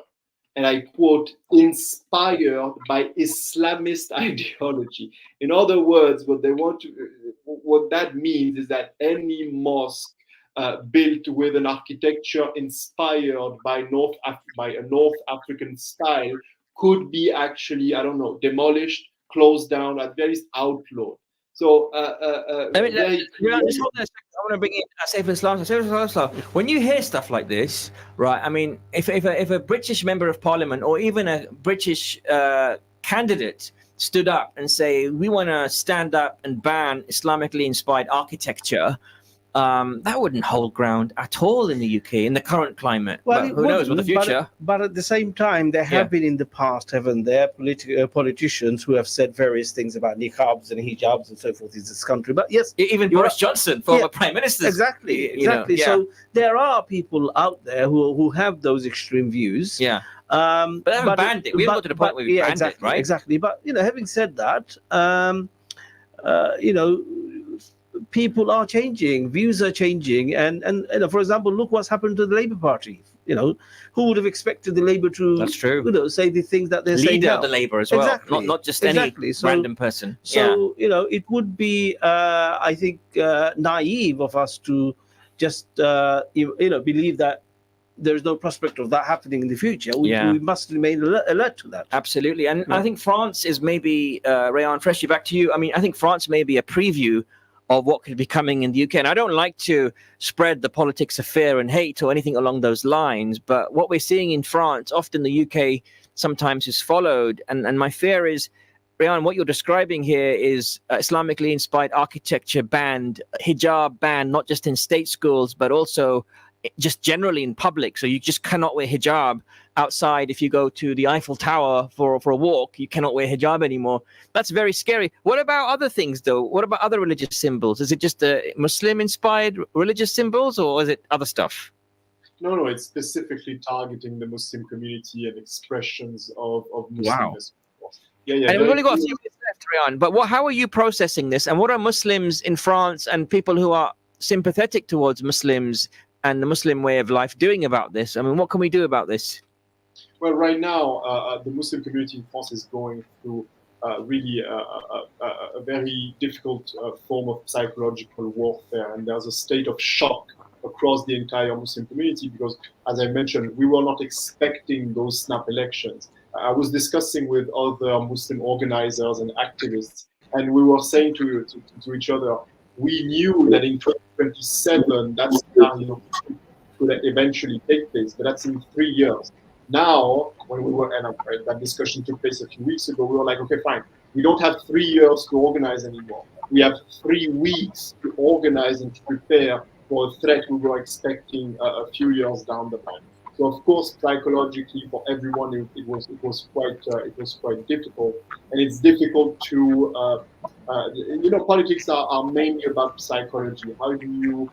and I quote, inspired by Islamist ideology. In other words, what that means is that any mosque built with an architecture inspired by a North African style could be actually, demolished, closed down, at very least outlawed. So, just hold on a second. I want to bring in Saif Islam. When you hear stuff like this, right? I mean, if a British member of Parliament or even a British candidate stood up and say, we want to stand up and ban Islamically inspired architecture, that wouldn't hold ground at all in the UK in the current climate. Well, but who knows what the future? But at the same time, there have been in the past, haven't there, politicians who have said various things about niqabs and hijabs and so forth in this country. But yes, even Boris Johnson, former prime minister. Exactly. So there are people out there who have those extreme views. Yeah. But they haven't banned it. We haven't got to the point where we banned it, right? Exactly. But having said that, people are changing, views are changing, and for example, look what's happened to the Labour Party. who would have expected the Labour to? That's true. Say the things that they're saying Leader now. of the Labour as well, Exactly. not just any random person. So it would be, I think, naive of us to just believe that there is no prospect of that happening in the future. We must remain alert to that. Absolutely. And I think France is maybe, Rayan, freshly back to you. I mean, I think France may be a preview of what could be coming in the UK. And I don't like to spread the politics of fear and hate or anything along those lines. But what we're seeing in France, often the UK sometimes is followed. And my fear is, Rayan, what you're describing here is Islamically inspired architecture banned, hijab banned, not just in state schools, but also just generally in public. So you just cannot wear hijab outside. If you go to the Eiffel Tower for a walk, you cannot wear hijab anymore. That's very scary. What about other things, though? What about other religious symbols? Is it just Muslim-inspired religious symbols, or is it other stuff? No, it's specifically targeting the Muslim community and expressions of Muslims. Wow. Yeah. And we've only got a few minutes left, Rayan. But how are you processing this? And what are Muslims in France and people who are sympathetic towards Muslims and the Muslim way of life doing about this? I mean, what can we do about this? Well, right now, the Muslim community in France is going through really a very difficult form of psychological warfare. And there's a state of shock across the entire Muslim community because, as I mentioned, we were not expecting those snap elections. I was discussing with other Muslim organizers and activists, and we were saying to each other, we knew that in 2027 that scenario could eventually take place, but that's in 3 years. Now, when we were that discussion took place a few weeks ago, we were like, okay, fine. We don't have 3 years to organize anymore. We have 3 weeks to organize and to prepare for a threat we were expecting a few years down the line. So, of course, psychologically for everyone, it was quite difficult, and it's difficult to politics are mainly about psychology. How do you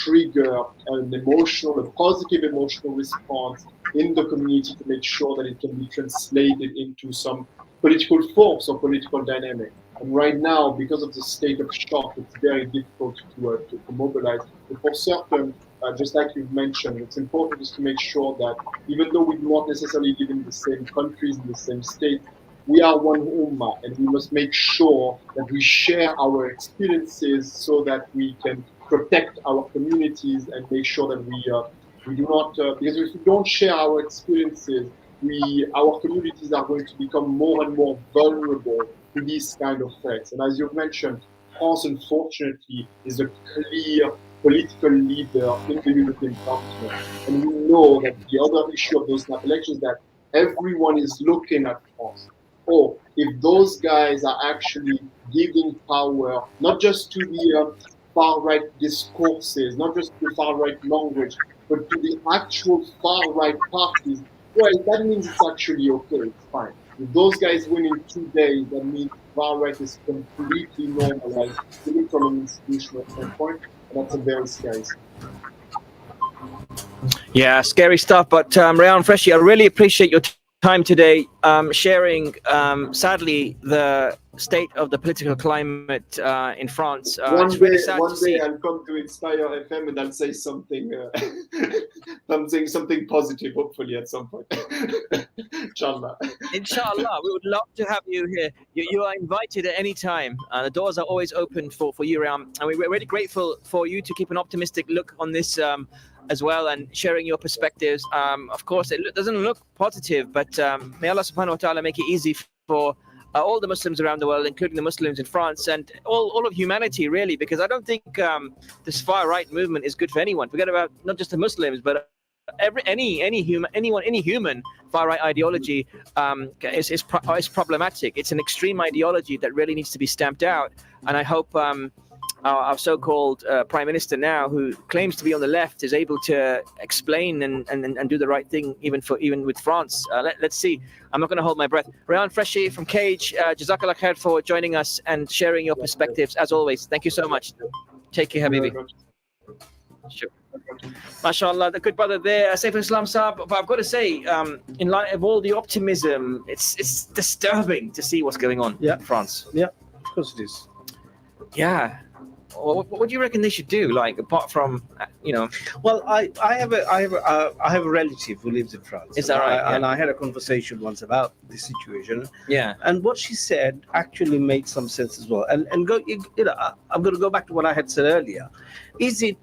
trigger a positive emotional response in the community to make sure that it can be translated into some political force or political dynamic? And right now, because of the state of shock, it's very difficult to mobilize. But for certain, just like you've mentioned, it's important just to make sure that even though we do not necessarily live in the same countries, in the same states, we are one ummah, and we must make sure that we share our experiences so that we can protect our communities and make sure that we do not, because if we don't share our experiences, our communities are going to become more and more vulnerable to these kind of threats. And as you've mentioned, France, unfortunately, is a clear political leader in the European continent. And we know that the other issue of those snap elections is that everyone is looking at France. Oh, if those guys are actually giving power, not just to the far-right discourses, not just to the far-right language, but to the actual far-right parties, well, that means it's actually okay, it's fine. If those guys win in 2 days, that means far-right is completely normalized, even from an institutional standpoint, and that's a very scary thing. Yeah, scary stuff. But Rayan Freshy, I really appreciate your time today, sharing, sadly, the state of the political climate in France. One it's really day, sad one to day see. I'll come to Inspire FM and I'll say something, something positive, hopefully at some point. Inshallah. Inshallah, we would love to have you here. You are invited at any time. The doors are always open for you, Rayan. And we're really grateful for you to keep an optimistic look on this as well, and sharing your perspectives. Of course, it doesn't look positive, but may Allah subhanahu wa ta'ala make it easy for all the Muslims around the world, including the Muslims in France, and all of humanity, really, because I don't think this far-right movement is good for anyone. Forget about not just the Muslims, but any human far-right ideology is problematic. It's an extreme ideology that really needs to be stamped out, and I hope our so-called prime minister now, who claims to be on the left, is able to explain and do the right thing, even with France. Let's see. I'm not going to hold my breath. Rayan Freshy from Cage, Jazakallah khair for joining us and sharing your perspectives. As always, thank you so much. Take care, Habibi. Sure. MashaAllah, the good brother there, Saif Islam Saab. But I've got to say, in light of all the optimism, it's disturbing to see what's going on in France. Yeah, of course it is. Yeah. what do you reckon they should do? Like, apart from, Well, I have a relative who lives in France. Is that right? Yeah. And I had a conversation once about this situation. Yeah. And what she said actually made some sense as well. And I'm going to go back to what I had said earlier. Is it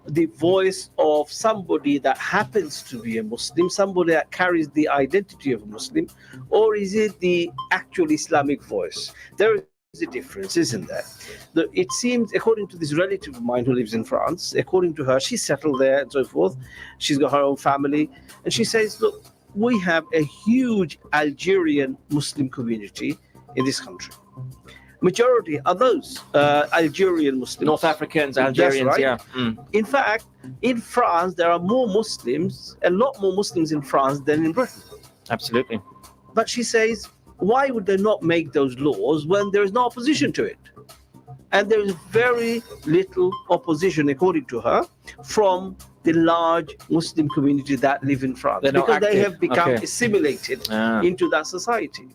the voice of somebody that happens to be a Muslim, somebody that carries the identity of a Muslim, or is it the actual Islamic voice? There is a difference, isn't there? It seems, according to this relative of mine who lives in France, according to her, she's settled there and so forth. She's got her own family. And she says, look, we have a huge Algerian Muslim community in this country. Majority are those Algerian Muslims. North Africans, Algerians, right. yeah. In fact, in France, there are more Muslims, a lot more Muslims in France than in Britain. Absolutely. But she says, why would they not make those laws when there is no opposition to it? And there is very little opposition, according to her, from the large Muslim community that live in France. Because they have become assimilated into that society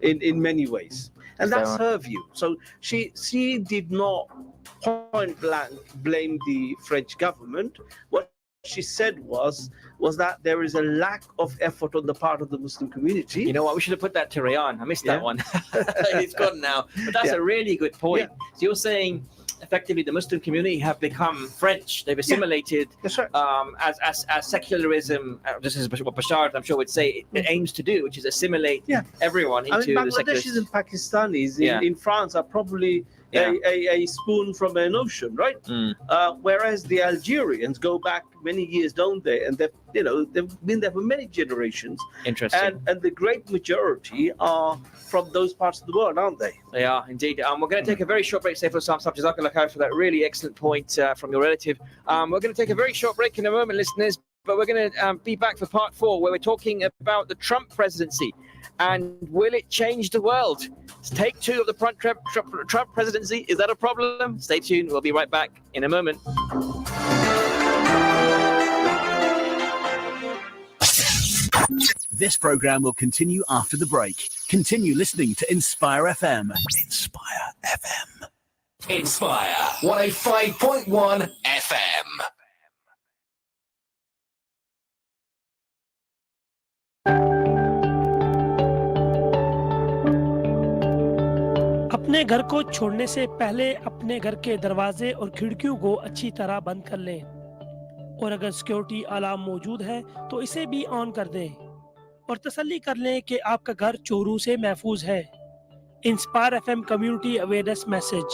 in many ways. And that's her view. So she did not point blank blame the French government. What she said was that there is a lack of effort on the part of the Muslim community. You know what? We should have put that to Rayan. I missed that one. It's gone now. But that's a really good point. So you're saying, effectively, the Muslim community have become French. They've assimilated. That's right. As secularism, this is what Bashar, I'm sure, would say, it aims to do, which is assimilate everyone into the secularist. Bangladeshis and Pakistanis in France are probably a spoon from an ocean, right? Whereas the Algerians go back many years, don't they? And they've been there for many generations. Interesting. And the great majority are from those parts of the world, aren't they? They are indeed. We're going to take a very short break, Saiful Islam. Jazakallah khair for that really excellent point from your relative. We're going to take a very short break in a moment, listeners. But we're going to be back for part 4, where we're talking about the Trump presidency and will it change the world? It's take 2 of the Trump presidency. Is that a problem? Stay tuned. We'll be right back in a moment. This program will continue after the break. Continue listening to Inspire FM. Inspire FM. Inspire 105.1 FM. अपने घर को छोड़ने से पहले अपने घर के दरवाजे और खिड़कियों को अच्छी तरह बंद कर लें और अगर सिक्योरिटी अलार्म मौजूद है तो इसे भी ऑन कर दें और तसल्ली कर लें कि आपका घर चोरों से महफूज है। Inspire FM community awareness message.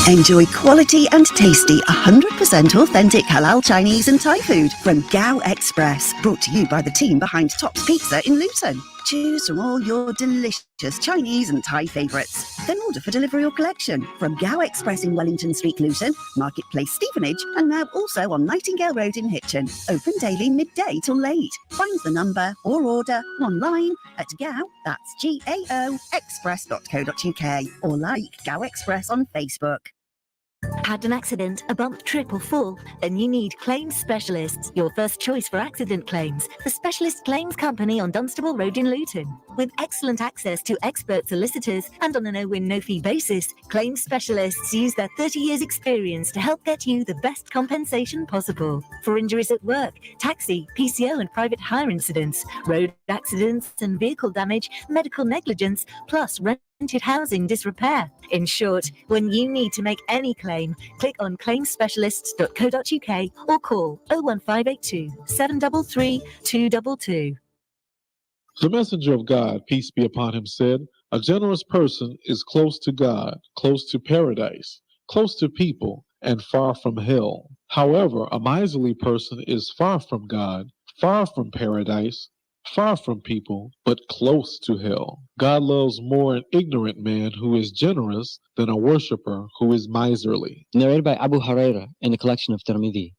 Enjoy quality and tasty 100% authentic halal Chinese and Thai food from Gao Express. Brought to you by the team behind Tops Pizza in Luton. Choose from all your delicious Chinese and Thai favourites. Then order for delivery or collection from Gao Express in Wellington Street, Luton, Marketplace, Stevenage, and now also on Nightingale Road in Hitchin. Open daily midday till late. Find the number or order online at Gao, that's GAO, express.co.uk, or like Gao Express on Facebook. Had an accident, a bump, trip or fall? Then you need Claims Specialists, your first choice for accident claims. The Specialist Claims Company on Dunstable Road in Luton. With excellent access to expert solicitors and on a no-win, no-fee basis, Claims Specialists use their 30 years experience to help get you the best compensation possible. For injuries at work, taxi, PCO and private hire incidents, road accidents and vehicle damage, medical negligence, plus rented housing disrepair. In short, when you need to make any claim, click on claimspecialists.co.uk or call 01582 733 222. The messenger of God, peace be upon him, said, "A generous person is close to God, close to paradise, close to people, and far from hell. However, a miserly person is far from God, far from paradise, far from people, but close to hell. God loves more an ignorant man who is generous than a worshiper who is miserly." Narrated by Abu Huraira in the collection of Tirmidhi.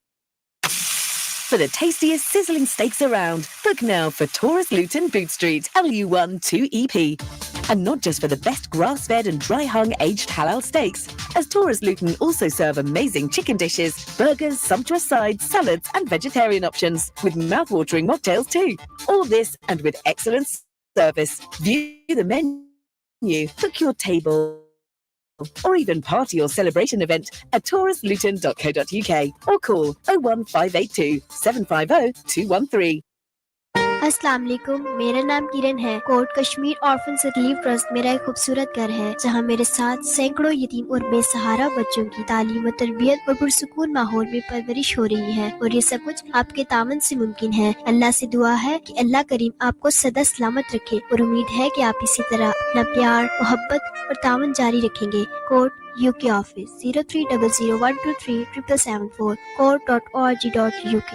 for the tastiest sizzling steaks around. Book now for Taurus Luton Boot Street, LU1 2EP. And not just for the best grass-fed and dry-hung aged halal steaks, as Taurus Luton also serve amazing chicken dishes, burgers, sumptuous sides, salads and vegetarian options, with mouth-watering mocktails too. All this and with excellent service. View the menu, book your table, or even party or celebration event at taurusluton.co.uk or call 01582 750 213. अस्सलाम वालेकुम, मेरा नाम किरण है। KORT Kashmir orphan relief trust मेरा एक खूबसूरत घर है जहां मेरे साथ सैकड़ों यतीम और बेसहारा बच्चों की तालीम व तरबियत और पुरसुकून माहौल में परवरिश हो रही है और ये सब कुछ आपके तावन से मुमकिन है। अल्लाह से दुआ है कि अल्लाह करीम आपको सदा सलामत रखे और उम्मीद है कि आप इसी तरह अपना प्यार, मोहब्बत और तावन जारी रखेंगे। KORT UK office 0300123774 court.org.uk।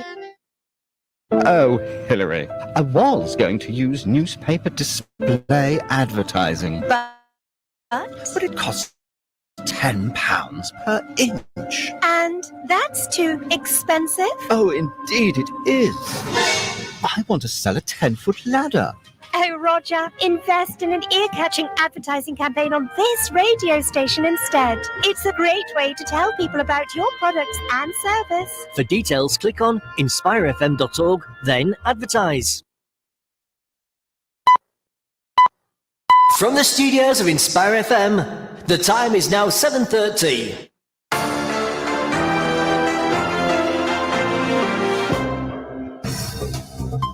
Oh, Hillary, I was going to use newspaper display advertising, but it costs £10 per inch. And that's too expensive. Oh, indeed it is. I want to sell a 10-foot ladder. Oh, Roger, invest in an ear-catching advertising campaign on this radio station instead. It's a great way to tell people about your products and service. For details, click on inspirefm.org, then advertise. From the studios of Inspire FM, the time is now 7:30.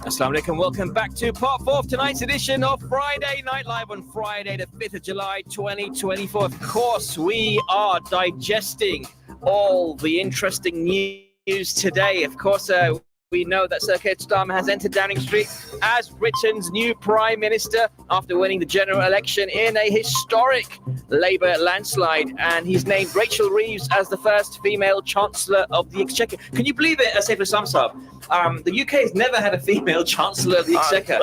Assalamu alaikum. Welcome back to part 4 of tonight's edition of Friday Night Live on Friday, the 5th of July, 2024. Of course, we are digesting all the interesting news today. Of course, we know that Sir Keir Starmer has entered Downing Street as Britain's new Prime Minister after winning the general election in a historic Labour landslide. And he's named Rachel Reeves as the first female Chancellor of the Exchequer. Can you believe it, Saif Samsab? The UK has never had a female Chancellor of the Exchequer.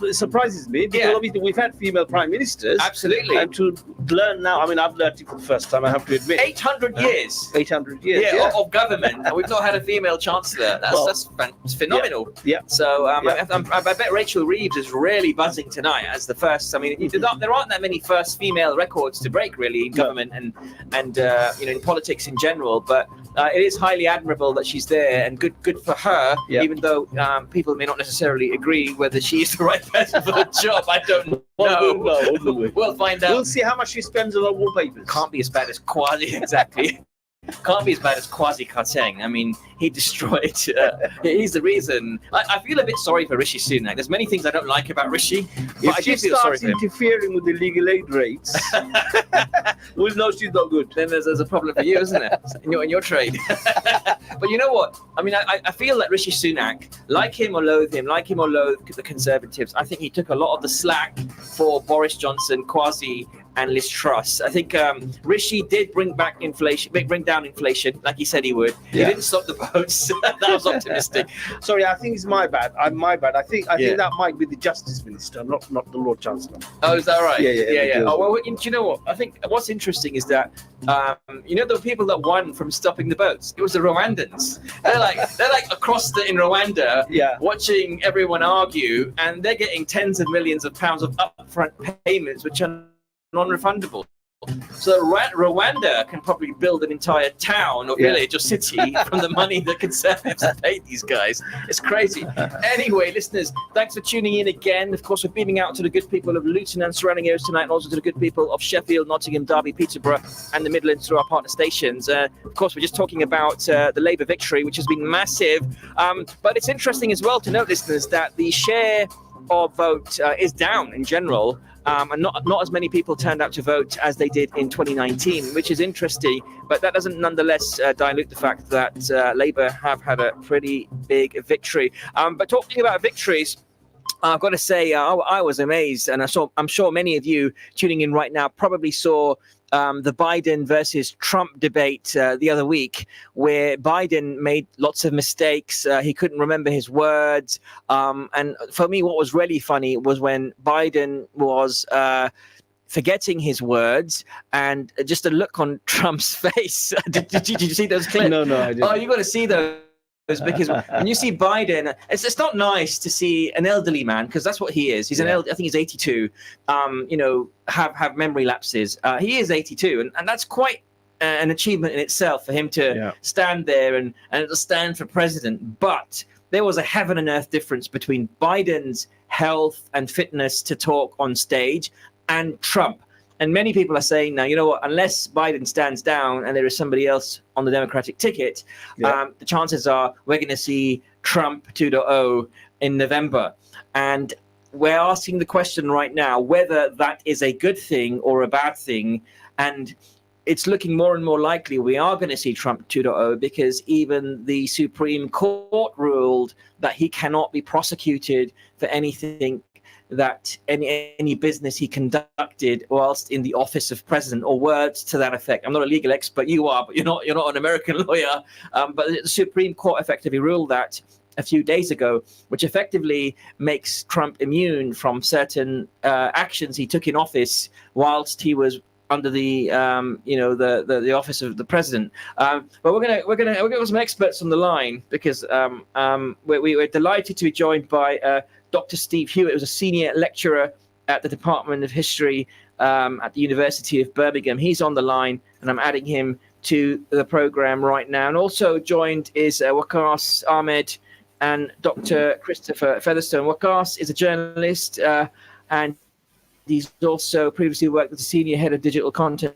It surprises me because obviously we've had female Prime Ministers. Absolutely. And to learn now, I mean, I've learned it for the first time, I have to admit. 800 years. 800 years. Of government. And we've not had a female Chancellor. That's phenomenal. Yeah. So I bet Rachel Reeves is really buzzing tonight as the first. I mean, there aren't that many first female records to break really in government and in politics in general. But it is highly admirable that she's there and good for her. Even though people may not necessarily agree whether she is the right person for the job. I don't know. We'll find out. We'll see how much she spends on wallpapers. Can't be as bad as Kwasi, exactly. Can't be as bad as Kwasi Kwarteng. I mean, he destroyed. He's the reason. I feel a bit sorry for Rishi Sunak. There's many things I don't like about Rishi, but I do feel sorry for him. If she starts interfering with the legal aid rates, we'll know she's not good. Then there's a problem for you, isn't it? In your trade. But you know what? I mean, I feel that Rishi Sunak, like him or loathe the Conservatives, I think he took a lot of the slack for Boris Johnson, Kwasi, and Liz Truss. I think Rishi did bring down inflation, like he said he would. He didn't stop the votes. That was optimistic. Sorry, I think it's my bad. I think that might be the Justice Minister, not the Lord Chancellor. Oh, is that right? Yeah. Oh, well, do you know what? I think what's interesting is that the people that won from stopping the votes, it was the Rwandans. They're like across in Rwanda, watching everyone argue, and they're getting tens of millions of pounds of upfront payments, which are non-refundable. So Rwanda can probably build an entire town or village or city from the money the Conservatives have paid these guys. It's crazy. Anyway, listeners, thanks for tuning in again. Of course, we're beaming out to the good people of Luton and surrounding areas tonight, and also to the good people of Sheffield, Nottingham, Derby, Peterborough, and the Midlands through our partner stations. Of course, we're just talking about the Labour victory, which has been massive. But it's interesting as well to note, listeners, that the share of vote is down in general. And not as many people turned out to vote as they did in 2019, which is interesting. But that doesn't nonetheless dilute the fact that Labour have had a pretty big victory. But talking about victories, I've got to say I was amazed, and I'm sure many of you tuning in right now probably saw the Biden versus Trump debate the other week, where Biden made lots of mistakes. He couldn't remember his words. And for me, what was really funny was when Biden was forgetting his words and just a look on Trump's face. Did you see those clips? No, I didn't. Oh, you got to see those. because when you see Biden, it's not nice to see an elderly man, because that's what he is. He's an elder. I think he's 82. Have memory lapses. He is 82, and that's quite an achievement in itself for him to stand there and stand for president. But there was a heaven and earth difference between Biden's health and fitness to talk on stage and Trump. And many people are saying now, you know what, unless Biden stands down and there is somebody else on the Democratic ticket, the chances are we're going to see Trump 2.0 in November. And we're asking the question right now whether that is a good thing or a bad thing. And it's looking more and more likely we are going to see Trump 2.0, because even the Supreme Court ruled that he cannot be prosecuted for anything that any business he conducted whilst in the office of president, or words to that effect. I'm not a legal expert, you are, but you're not an American lawyer. But the Supreme Court effectively ruled that a few days ago, which effectively makes Trump immune from certain actions he took in office whilst he was under the the office of the president. But we're gonna some experts on the line, because we're delighted to be joined by Dr. Steve Hewitt, who's a senior lecturer at the Department of History at the University of Birmingham. He's on the line, and I'm adding him to the program right now. And also joined is Waqas Ahmed and Dr. Christopher Featherstone. Waqas is a journalist, and he's also previously worked as a senior head of digital content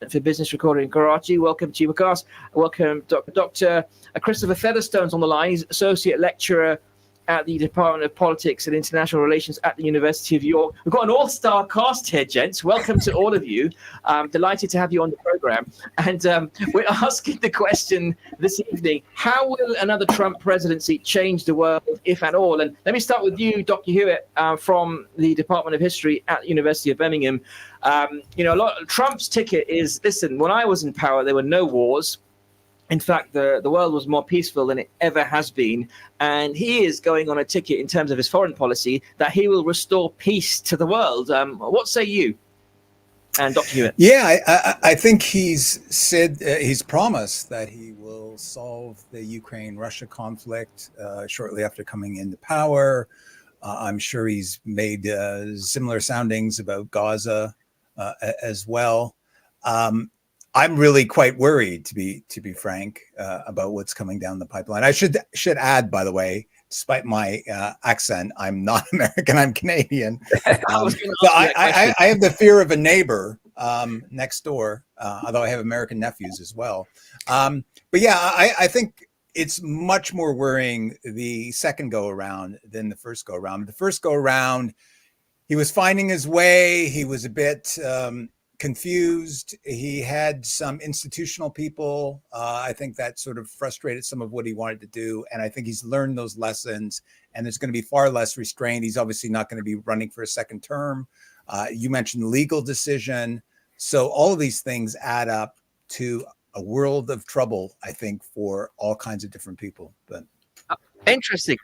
for business recording in Karachi. Welcome to you, Waqas. Welcome, Dr. Christopher Featherstone's on the line. He's associate lecturer at the Department of Politics and International Relations at the University of York. We've got an all-star cast here, gents. Welcome to all of you. Delighted to have you on the program. And we're asking the question this evening, how will another Trump presidency change the world, if at all? And let me start with you, Dr. Hewitt, from the Department of History at the University of Birmingham. Trump's ticket is, listen, when I was in power, there were no wars. In fact, the world was more peaceful than it ever has been. And he is going on a ticket in terms of his foreign policy that he will restore peace to the world. What say you? And Dr. Hewitt. Yeah, I think he's said, he's promised that he will solve the Ukraine-Russia conflict shortly after coming into power. I'm sure he's made similar soundings about Gaza as well. I'm really quite worried, to be frank, about what's coming down the pipeline. I should add, by the way, despite my accent, I'm not American. I'm Canadian. I have the fear of a neighbor next door, although I have American nephews as well. But yeah, I think it's much more worrying the second go around than the first go around. The first go around, he was finding his way. He was a bit confused. He had some institutional people. I think that sort of frustrated some of what he wanted to do. And I think he's learned those lessons, and there's going to be far less restraint. He's obviously not going to be running for a second term. You mentioned legal decision. So all of these things add up to a world of trouble, I think, for all kinds of different people. But interesting.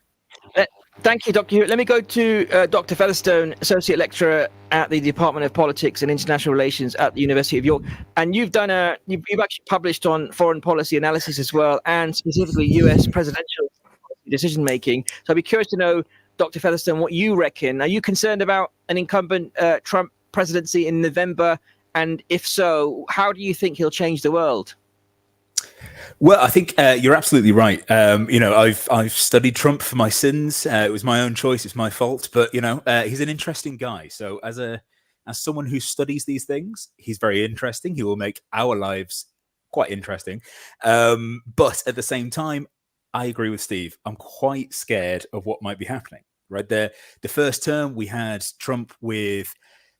Thank you, Dr. Hewitt. Let me go to Dr. Featherstone, Associate Lecturer at the Department of Politics and International Relations at the University of York. And you've actually published on foreign policy analysis as well, and specifically US presidential decision-making. So I'd be curious to know, Dr. Featherstone, what you reckon. Are you concerned about an incumbent Trump presidency in November? And if so, how do you think he'll change the world? Well, I think you're absolutely right. I've studied Trump for my sins. It was my own choice. It's my fault. But, he's an interesting guy. So as someone who studies these things, he's very interesting. He will make our lives quite interesting. But at the same time, I agree with Steve. I'm quite scared of what might be happening. Right there. The first term, we had Trump with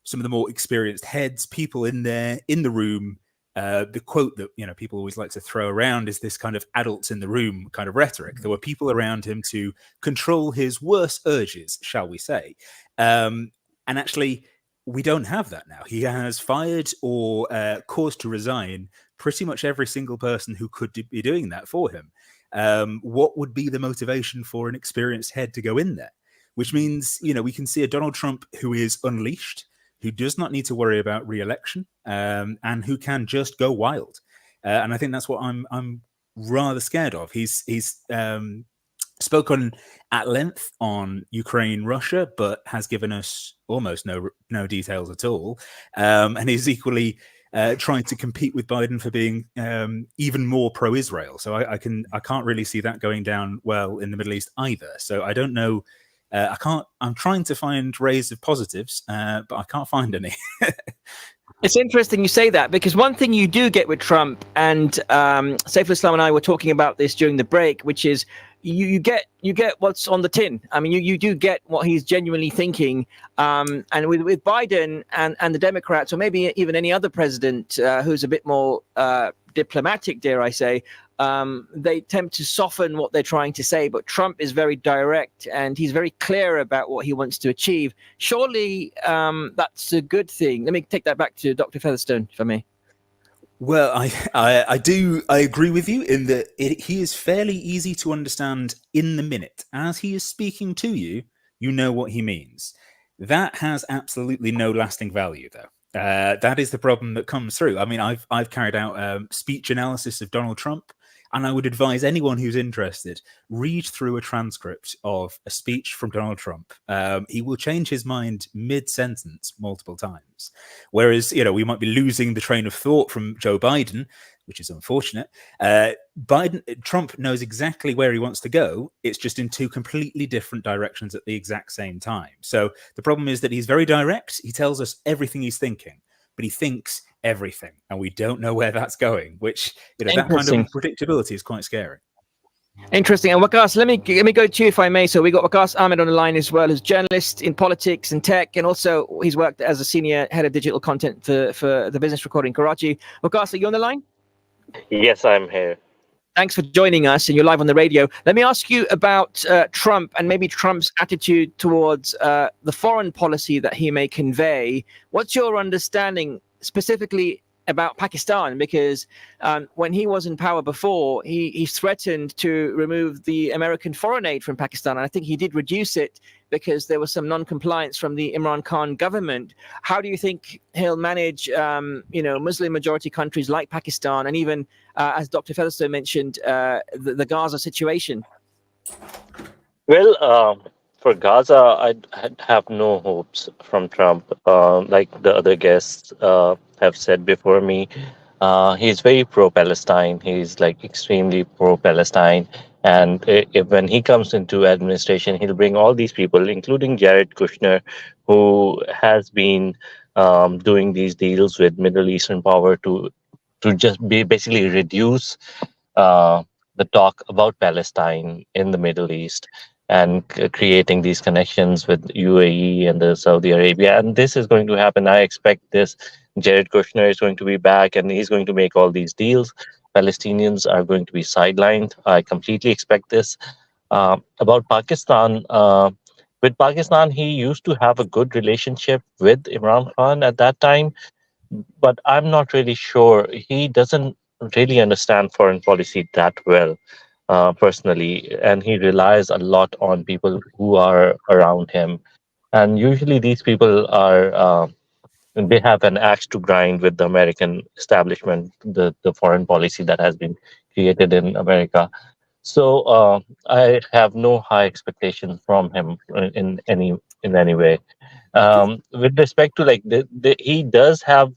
some of the more experienced heads, people in there, in the room. The quote that people always like to throw around is this kind of adults in the room kind of rhetoric. There were people around him to control his worst urges, shall we say. And actually, we don't have that now. He has fired or caused to resign pretty much every single person who could be doing that for him. What would be the motivation for an experienced head to go in there? Which means, we can see a Donald Trump who is unleashed, who does not need to worry about re-election, and who can just go wild. And I think that's what I'm rather scared of. He's spoken at length on Ukraine, Russia, but has given us almost no details at all, and is equally trying to compete with Biden for being even more pro-Israel. So I can't really see that going down well in the Middle East either. So I don't know. I'm trying to find rays of positives, but I can't find any. It's interesting you say that, because one thing you do get with Trump, and Saiful Islam and I were talking about this during the break, which is you get what's on the tin. I mean, you do get what he's genuinely thinking. And with Biden and the Democrats, or maybe even any other president who's a bit more diplomatic, dare I say, they tend to soften what they're trying to say. But Trump is very direct, and he's very clear about what he wants to achieve. Surely that's a good thing. Let me take that back to Dr. Featherstone, if I may. Well, I agree with you in that he is fairly easy to understand in the minute. As he is speaking to you, you know what he means. That has absolutely no lasting value, though. That is the problem that comes through. I mean, I've carried out speech analysis of Donald Trump, and I would advise anyone who's interested, read through a transcript of a speech from Donald Trump. He will change his mind mid-sentence multiple times. Whereas, we might be losing the train of thought from Joe Biden, which is unfortunate. Trump knows exactly where he wants to go. It's just in two completely different directions at the exact same time. So the problem is that he's very direct. He tells us everything he's thinking, but he thinks everything, and we don't know where that's going, which, that kind of unpredictability is quite scary. Interesting. And Waqas, let me go to you, if I may. So we got Waqas Ahmed on the line as well, who's journalist in politics and tech, and also he's worked as a senior head of digital content for the Business Recorder in Karachi. Waqas, are you on the line? Yes, I'm here. Thanks for joining us, and you're live on the radio. Let me ask you about Trump, and maybe Trump's attitude towards the foreign policy that he may convey. What's your understanding specifically about Pakistan? Because when he was in power before, he threatened to remove the American foreign aid from Pakistan. And I think he did reduce it because there was some non-compliance from the Imran Khan government. How do you think he'll manage, Muslim majority countries like Pakistan, and even, as Dr. Featherstone mentioned, the Gaza situation? Well, for Gaza, I'd have no hopes from Trump. Like the other guests have said before me, he's very pro-Palestine. He's like extremely pro-Palestine. And when he comes into administration, he'll bring all these people, including Jared Kushner, who has been doing these deals with Middle Eastern power to just basically reduce the talk about Palestine in the Middle East, and creating these connections with UAE and the Saudi Arabia. And this is going to happen. I expect this. Jared Kushner is going to be back, and he's going to make all these deals. Palestinians are going to be sidelined. I completely expect this. About Pakistan, with Pakistan, he used to have a good relationship with Imran Khan at that time, but I'm not really sure. He doesn't really understand foreign policy that well, personally, and he relies a lot on people who are around him. And usually, these people are they have an axe to grind with the American establishment, the foreign policy that has been created in America. So I have no high expectations from him in any way. With respect to like he does have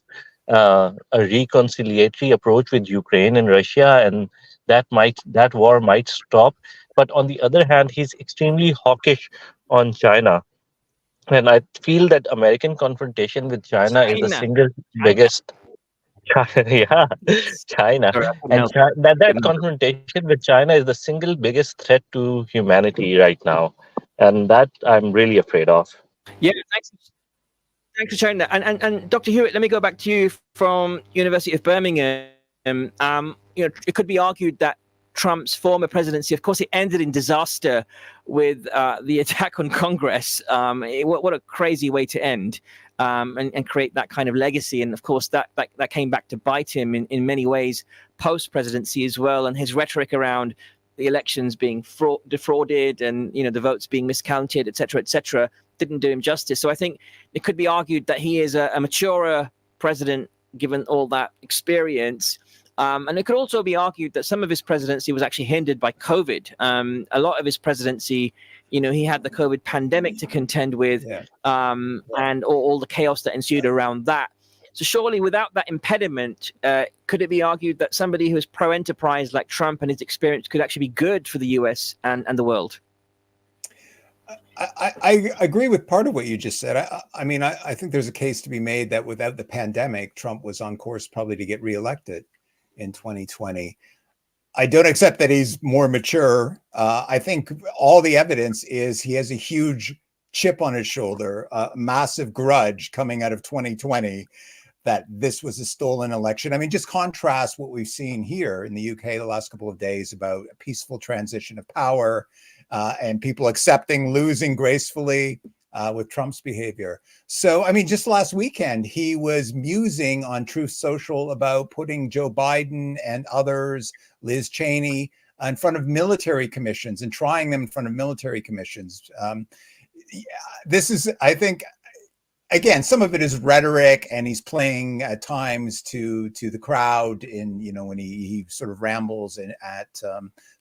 a reconciliatory approach with Ukraine and Russia, and that war might stop. But on the other hand, he's extremely hawkish on China, and I feel that American confrontation with China is the single biggest. Yeah, China, and that confrontation with China is the single biggest threat to humanity right now, and that I'm really afraid of. Yeah, thanks for sharing that. And Dr. Hewitt, let me go back to you from University of Birmingham. It could be argued that Trump's former presidency, of course, it ended in disaster with the attack on Congress. What a crazy way to end, and create that kind of legacy. And of course, that came back to bite him in many ways post-presidency as well. And his rhetoric around the elections being defrauded, and the votes being miscounted, et cetera, didn't do him justice. So I think it could be argued that he is a maturer president given all that experience. And it could also be argued that some of his presidency was actually hindered by COVID. A lot of his presidency, he had the COVID pandemic to contend with, and all the chaos that ensued around that. So surely without that impediment, could it be argued that somebody who is pro-enterprise like Trump and his experience could actually be good for the US and the world? I agree with part of what you just said. I think there's a case to be made that without the pandemic, Trump was on course probably to get reelected in 2020. I don't accept that he's more mature. I think all the evidence is he has a huge chip on his shoulder, a massive grudge coming out of 2020 that this was a stolen election. I mean, just contrast what we've seen here in the UK the last couple of days about a peaceful transition of power and people accepting losing gracefully with Trump's behavior. So, I mean, just last weekend, he was musing on Truth Social about putting Joe Biden and others, Liz Cheney, in front of military commissions and trying them in front of military commissions. This is, I think, again, some of it is rhetoric, and he's playing at times to the crowd in, when he sort of rambles at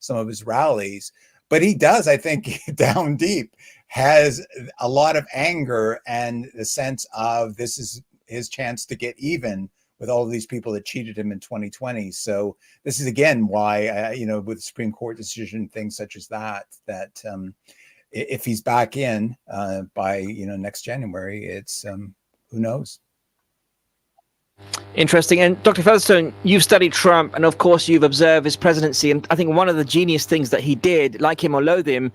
some of his rallies. But he does, I think, down deep, has a lot of anger and the sense of this is his chance to get even with all of these people that cheated him in 2020. So this is, again, why, with the Supreme Court decision, things such as that if he's back in by next January, it's who knows. Interesting. And Dr. Featherstone, you've studied Trump, and of course you've observed his presidency. And I think one of the genius things that he did, like him or loathe him,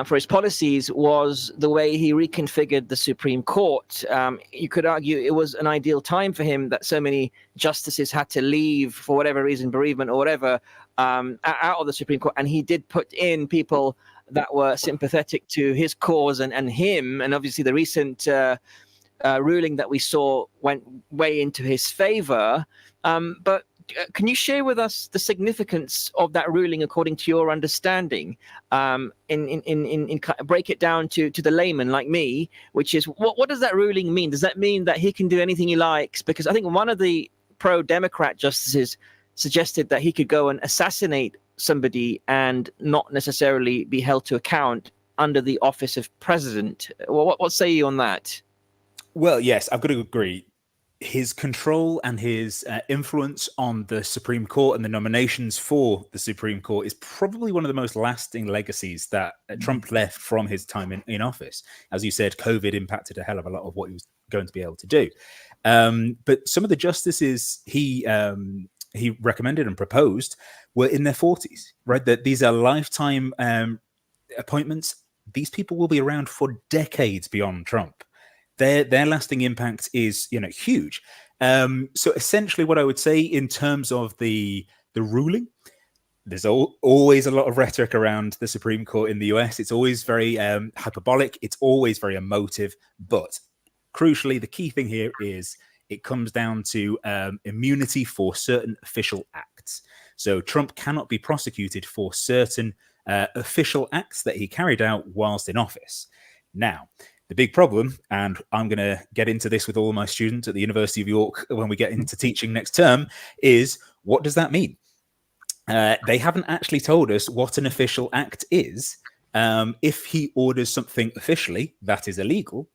for his policies was the way he reconfigured the Supreme Court. You could argue it was an ideal time for him that so many justices had to leave for whatever reason, bereavement or whatever, out of the Supreme Court. And he did put in people that were sympathetic to his cause and him. And obviously the recent ruling that we saw went way into his favor. But can you share with us the significance of that ruling according to your understanding? In break it down to the layman like me, which is what does that ruling mean? Does that mean that he can do anything he likes? Because I think one of the pro-Democrat justices suggested that he could go and assassinate somebody and not necessarily be held to account under the office of president. Well, what say you on that? Well, yes, I've got to agree. His control and his influence on the Supreme Court and the nominations for the Supreme Court is probably one of the most lasting legacies that Trump left from his time in office. As you said, COVID impacted a hell of a lot of what he was going to be able to do. But some of the justices he recommended and proposed were in their 40s, right? That these are lifetime appointments. These people will be around for decades beyond Trump. Their lasting impact is, huge. So essentially what I would say in terms of the ruling, there's always a lot of rhetoric around the Supreme Court in the US. It's always very hyperbolic. It's always very emotive. But crucially, the key thing here is it comes down to immunity for certain official acts. So Trump cannot be prosecuted for certain official acts that he carried out whilst in office. Now, the big problem, and I'm going to get into this with all my students at the University of York when we get into teaching next term, is what does that mean? They haven't actually told us what an official act is. If he orders something officially that is illegal,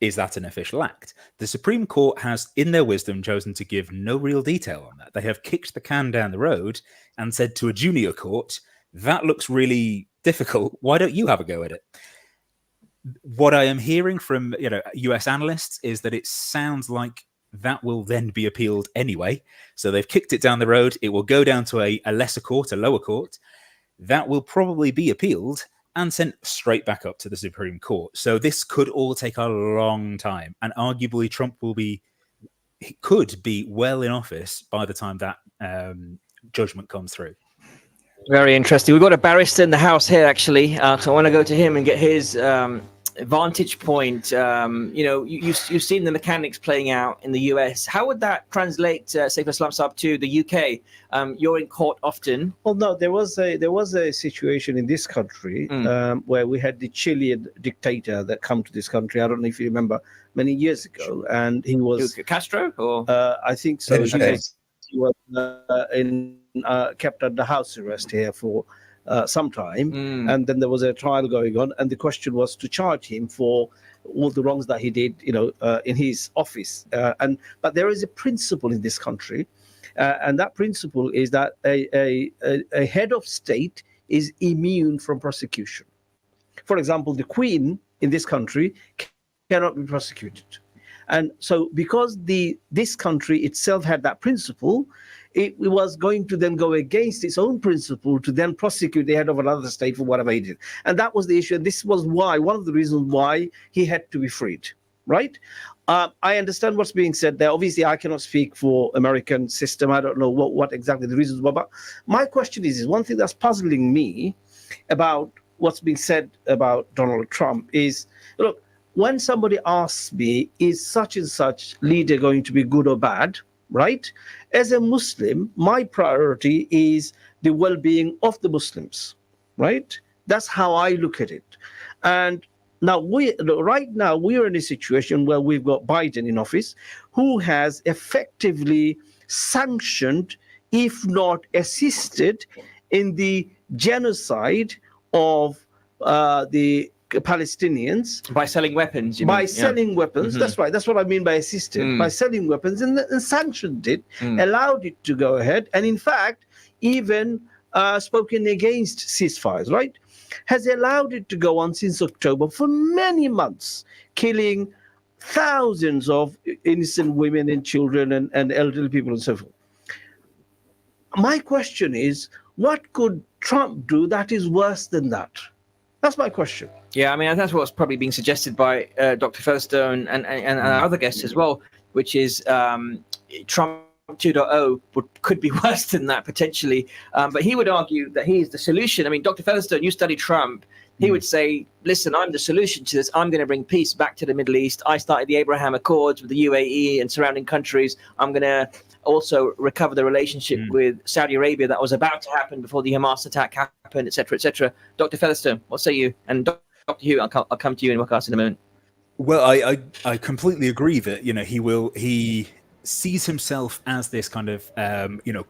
is that an official act? The Supreme Court has, in their wisdom, chosen to give no real detail on that. They have kicked the can down the road and said to a junior court, that looks really difficult. Why don't you have a go at it? What I am hearing from US analysts is that it sounds like that will then be appealed anyway. So they've kicked it down the road. It will go down to a lesser court, a lower court. That will probably be appealed and sent straight back up to the Supreme Court. So this could all take a long time. And arguably Trump could be well in office by the time that judgment comes through. Very interesting. We've got a barrister in the house here, actually. So I want to go to him and get his vantage point. You've seen the mechanics playing out in the US. How would that translate, say, for Islam Saab, to the UK? You're in court often. Well, no, there was a situation in this country where we had the Chilean dictator that come to this country. I don't know if you remember, many years ago, and he was Castro, or I think so. he was kept under house arrest here for some time, and then there was a trial going on, and the question was to charge him for all the wrongs that he did, in his office. But there is a principle in this country, and that principle is that a head of state is immune from prosecution. For example, the Queen in this country cannot be prosecuted. And so because this country itself had that principle, it was going to then go against its own principle to then prosecute the head of another state for whatever he did. And that was the issue. And this was one of the reasons why he had to be freed, right? I understand what's being said there. Obviously, I cannot speak for American system. I don't know what exactly the reasons were. But my question is one thing that's puzzling me about what's being said about Donald Trump is, look, when somebody asks me, is such and such leader going to be good or bad, right? As a Muslim, my priority is the well-being of the Muslims, right? That's how I look at it. And now right now we're in a situation where we've got Biden in office, who has effectively sanctioned, if not assisted, in the genocide of the Palestinians by selling weapons. Selling weapons, that's right. That's what I mean by assisted. By selling weapons and sanctioned it, allowed it to go ahead, and in fact, even spoken against ceasefires. Right, has allowed it to go on since October for many months, killing thousands of innocent women and children and elderly people and so forth. My question is, what could Trump do that is worse than that? That's my question. Yeah, I mean, that's what's probably being suggested by Dr. Featherstone and other guests as well, which is Trump 2.0 could be worse than that potentially. But he would argue that he is the solution. I mean, Dr. Featherstone, you study Trump. He would say, listen, I'm the solution to this. I'm going to bring peace back to the Middle East. I started the Abraham Accords with the UAE and surrounding countries. I'm going to also recover the relationship with Saudi Arabia that was about to happen before the Hamas attack happened, etc., etc. Dr. Featherstone, what say you? And Dr. Hugh, I'll come to you in Wakas in a moment. Well, I completely agree that he sees himself as this kind of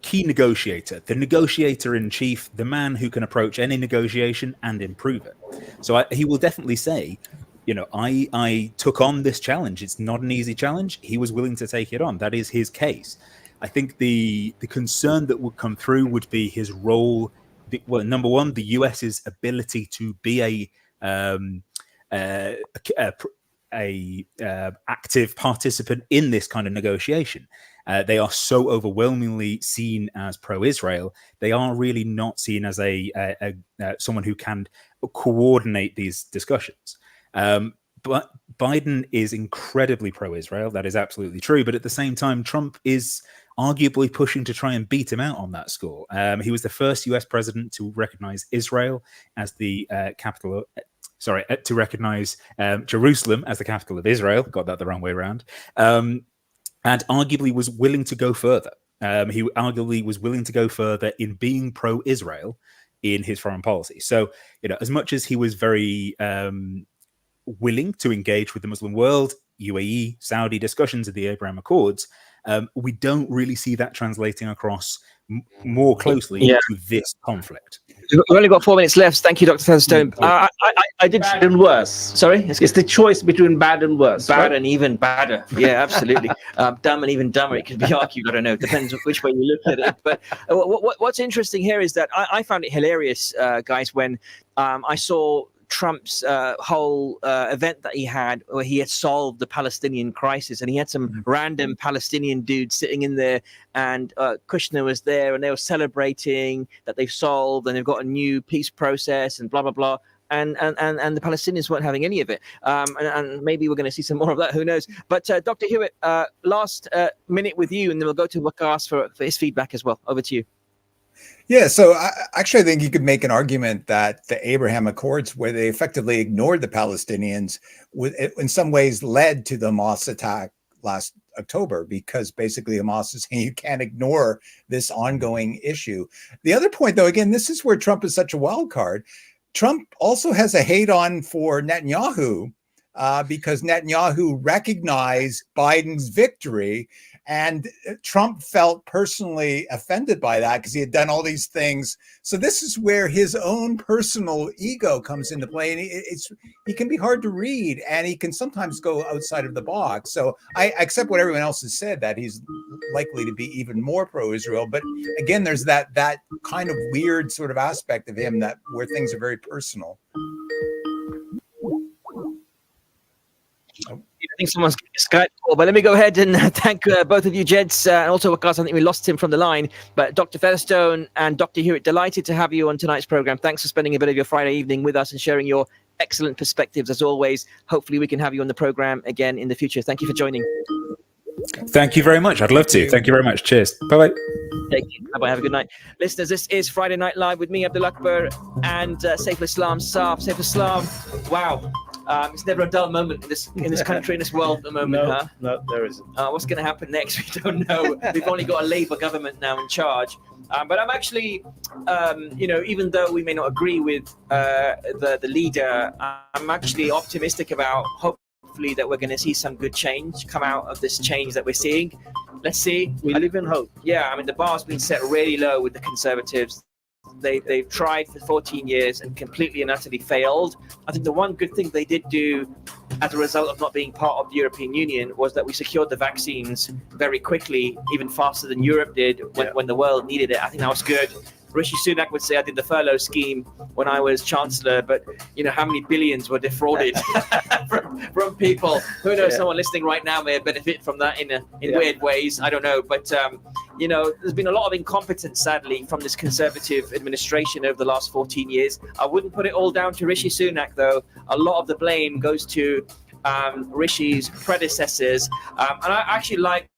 key negotiator, the negotiator in chief, the man who can approach any negotiation and improve it. So he will definitely say, I took on this challenge. It's not an easy challenge. He was willing to take it on. That is his case. I think the concern that would come through would be his role. Well, number one, the US's ability to be a active participant in this kind of negotiation. They are so overwhelmingly seen as pro-Israel. They are really not seen as someone who can coordinate these discussions. But Biden is incredibly pro-Israel. That is absolutely true. But at the same time, Trump is arguably pushing to try and beat him out on that score. He was the first US president to recognize Israel as the capital. To recognize Jerusalem as the capital of Israel. Got that the wrong way around. And arguably was willing to go further. He arguably was willing to go further in being pro-Israel in his foreign policy. So, as much as he was very willing to engage with the Muslim world, UAE, Saudi discussions of the Abraham Accords, we don't really see that translating across more closely to this conflict. We've only got 4 minutes left. Thank you, Dr. Featherstone. I did bad and worse. Sorry? It's the choice between bad and worse. Bad and even badder. Yeah, absolutely. Dumb and even dumber. It could be argued. I don't know. It depends which way you look at it. But what's interesting here is that I found it hilarious, guys, when I saw Trump's whole event that he had where he had solved the Palestinian crisis, and he had some random Palestinian dude sitting in there, and Kushner was there, and they were celebrating that they've solved and they've got a new peace process and blah blah blah, and the Palestinians weren't having any of it, and maybe we're going to see some more of that, who knows. But Dr. Hewitt, last minute with you, and then we'll go to Wakas for his feedback as well. Over to you. Yeah, so I think you could make an argument that the Abraham Accords, where they effectively ignored the Palestinians, in some ways led to the Hamas attack last October, because basically Hamas is saying you can't ignore this ongoing issue. The other point, though, again, this is where Trump is such a wild card. Trump also has a hate on for Netanyahu because Netanyahu recognized Biden's victory And Trump felt personally offended by that because he had done all these things. So this is where his own personal ego comes into play. And he can be hard to read, and he can sometimes go outside of the box. So I accept what everyone else has said, that he's likely to be even more pro-Israel. But again, there's that kind of weird sort of aspect of him where things are very personal. I think someone's getting a Skype call, but let me go ahead and thank both of you, gents, and also, of course, I think we lost him from the line. But Dr. Featherstone and Dr. Hewitt, delighted to have you on tonight's program. Thanks for spending a bit of your Friday evening with us and sharing your excellent perspectives, as always. Hopefully, we can have you on the program again in the future. Thank you for joining. Thank you very much. I'd love to. Thank you very much. Cheers. Bye-bye. Thank you. Bye-bye. Have a good night. Listeners, this is Friday Night Live with me, Abdul Akbar, and Saif Islam Saab. Saif Islam, wow. It's never a dull moment in this country, in this world at the moment, huh? No, there isn't. What's going to happen next? We don't know. We've only got a Labour government now in charge. But I'm actually, even though we may not agree with the leader, I'm actually optimistic about hopefully that we're going to see some good change come out of this change that we're seeing. Let's see. We live in hope. Yeah, I mean, the bar's been set really low with the Conservatives. They've tried for 14 years and completely and utterly failed. I think the one good thing they did do as a result of not being part of the European Union was that we secured the vaccines very quickly, even faster than Europe did when the world needed it. I think that was good. Rishi Sunak would say I did the furlough scheme when I was Chancellor, but how many billions were defrauded from people? Who knows? Someone listening right now may benefit from that in weird ways. I don't know, but there's been a lot of incompetence, sadly, from this Conservative administration over the last 14 years. I wouldn't put it all down to Rishi Sunak, though. A lot of the blame goes to Rishi's predecessors, and I actually like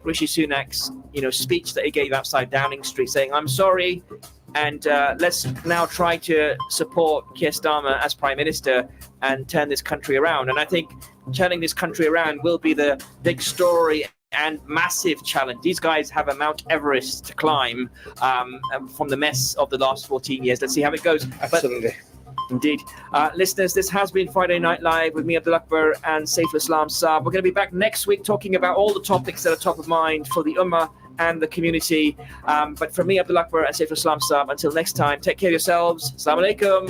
Rishi Sunak's, speech that he gave outside Downing Street, saying, "I'm sorry, and let's now try to support Keir Starmer as Prime Minister and turn this country around." And I think turning this country around will be the big story and massive challenge. These guys have a Mount Everest to climb from the mess of the last 14 years. Let's see how it goes. Absolutely. Indeed. Listeners, this has been Friday Night Live with me, Abdul Akbar, and Saif Islam Saab. We're going to be back next week talking about all the topics that are top of mind for the Ummah and the community. But from me, Abdul Akbar, and Saif Islam Saab, until next time, take care of yourselves. Assalamu alaikum.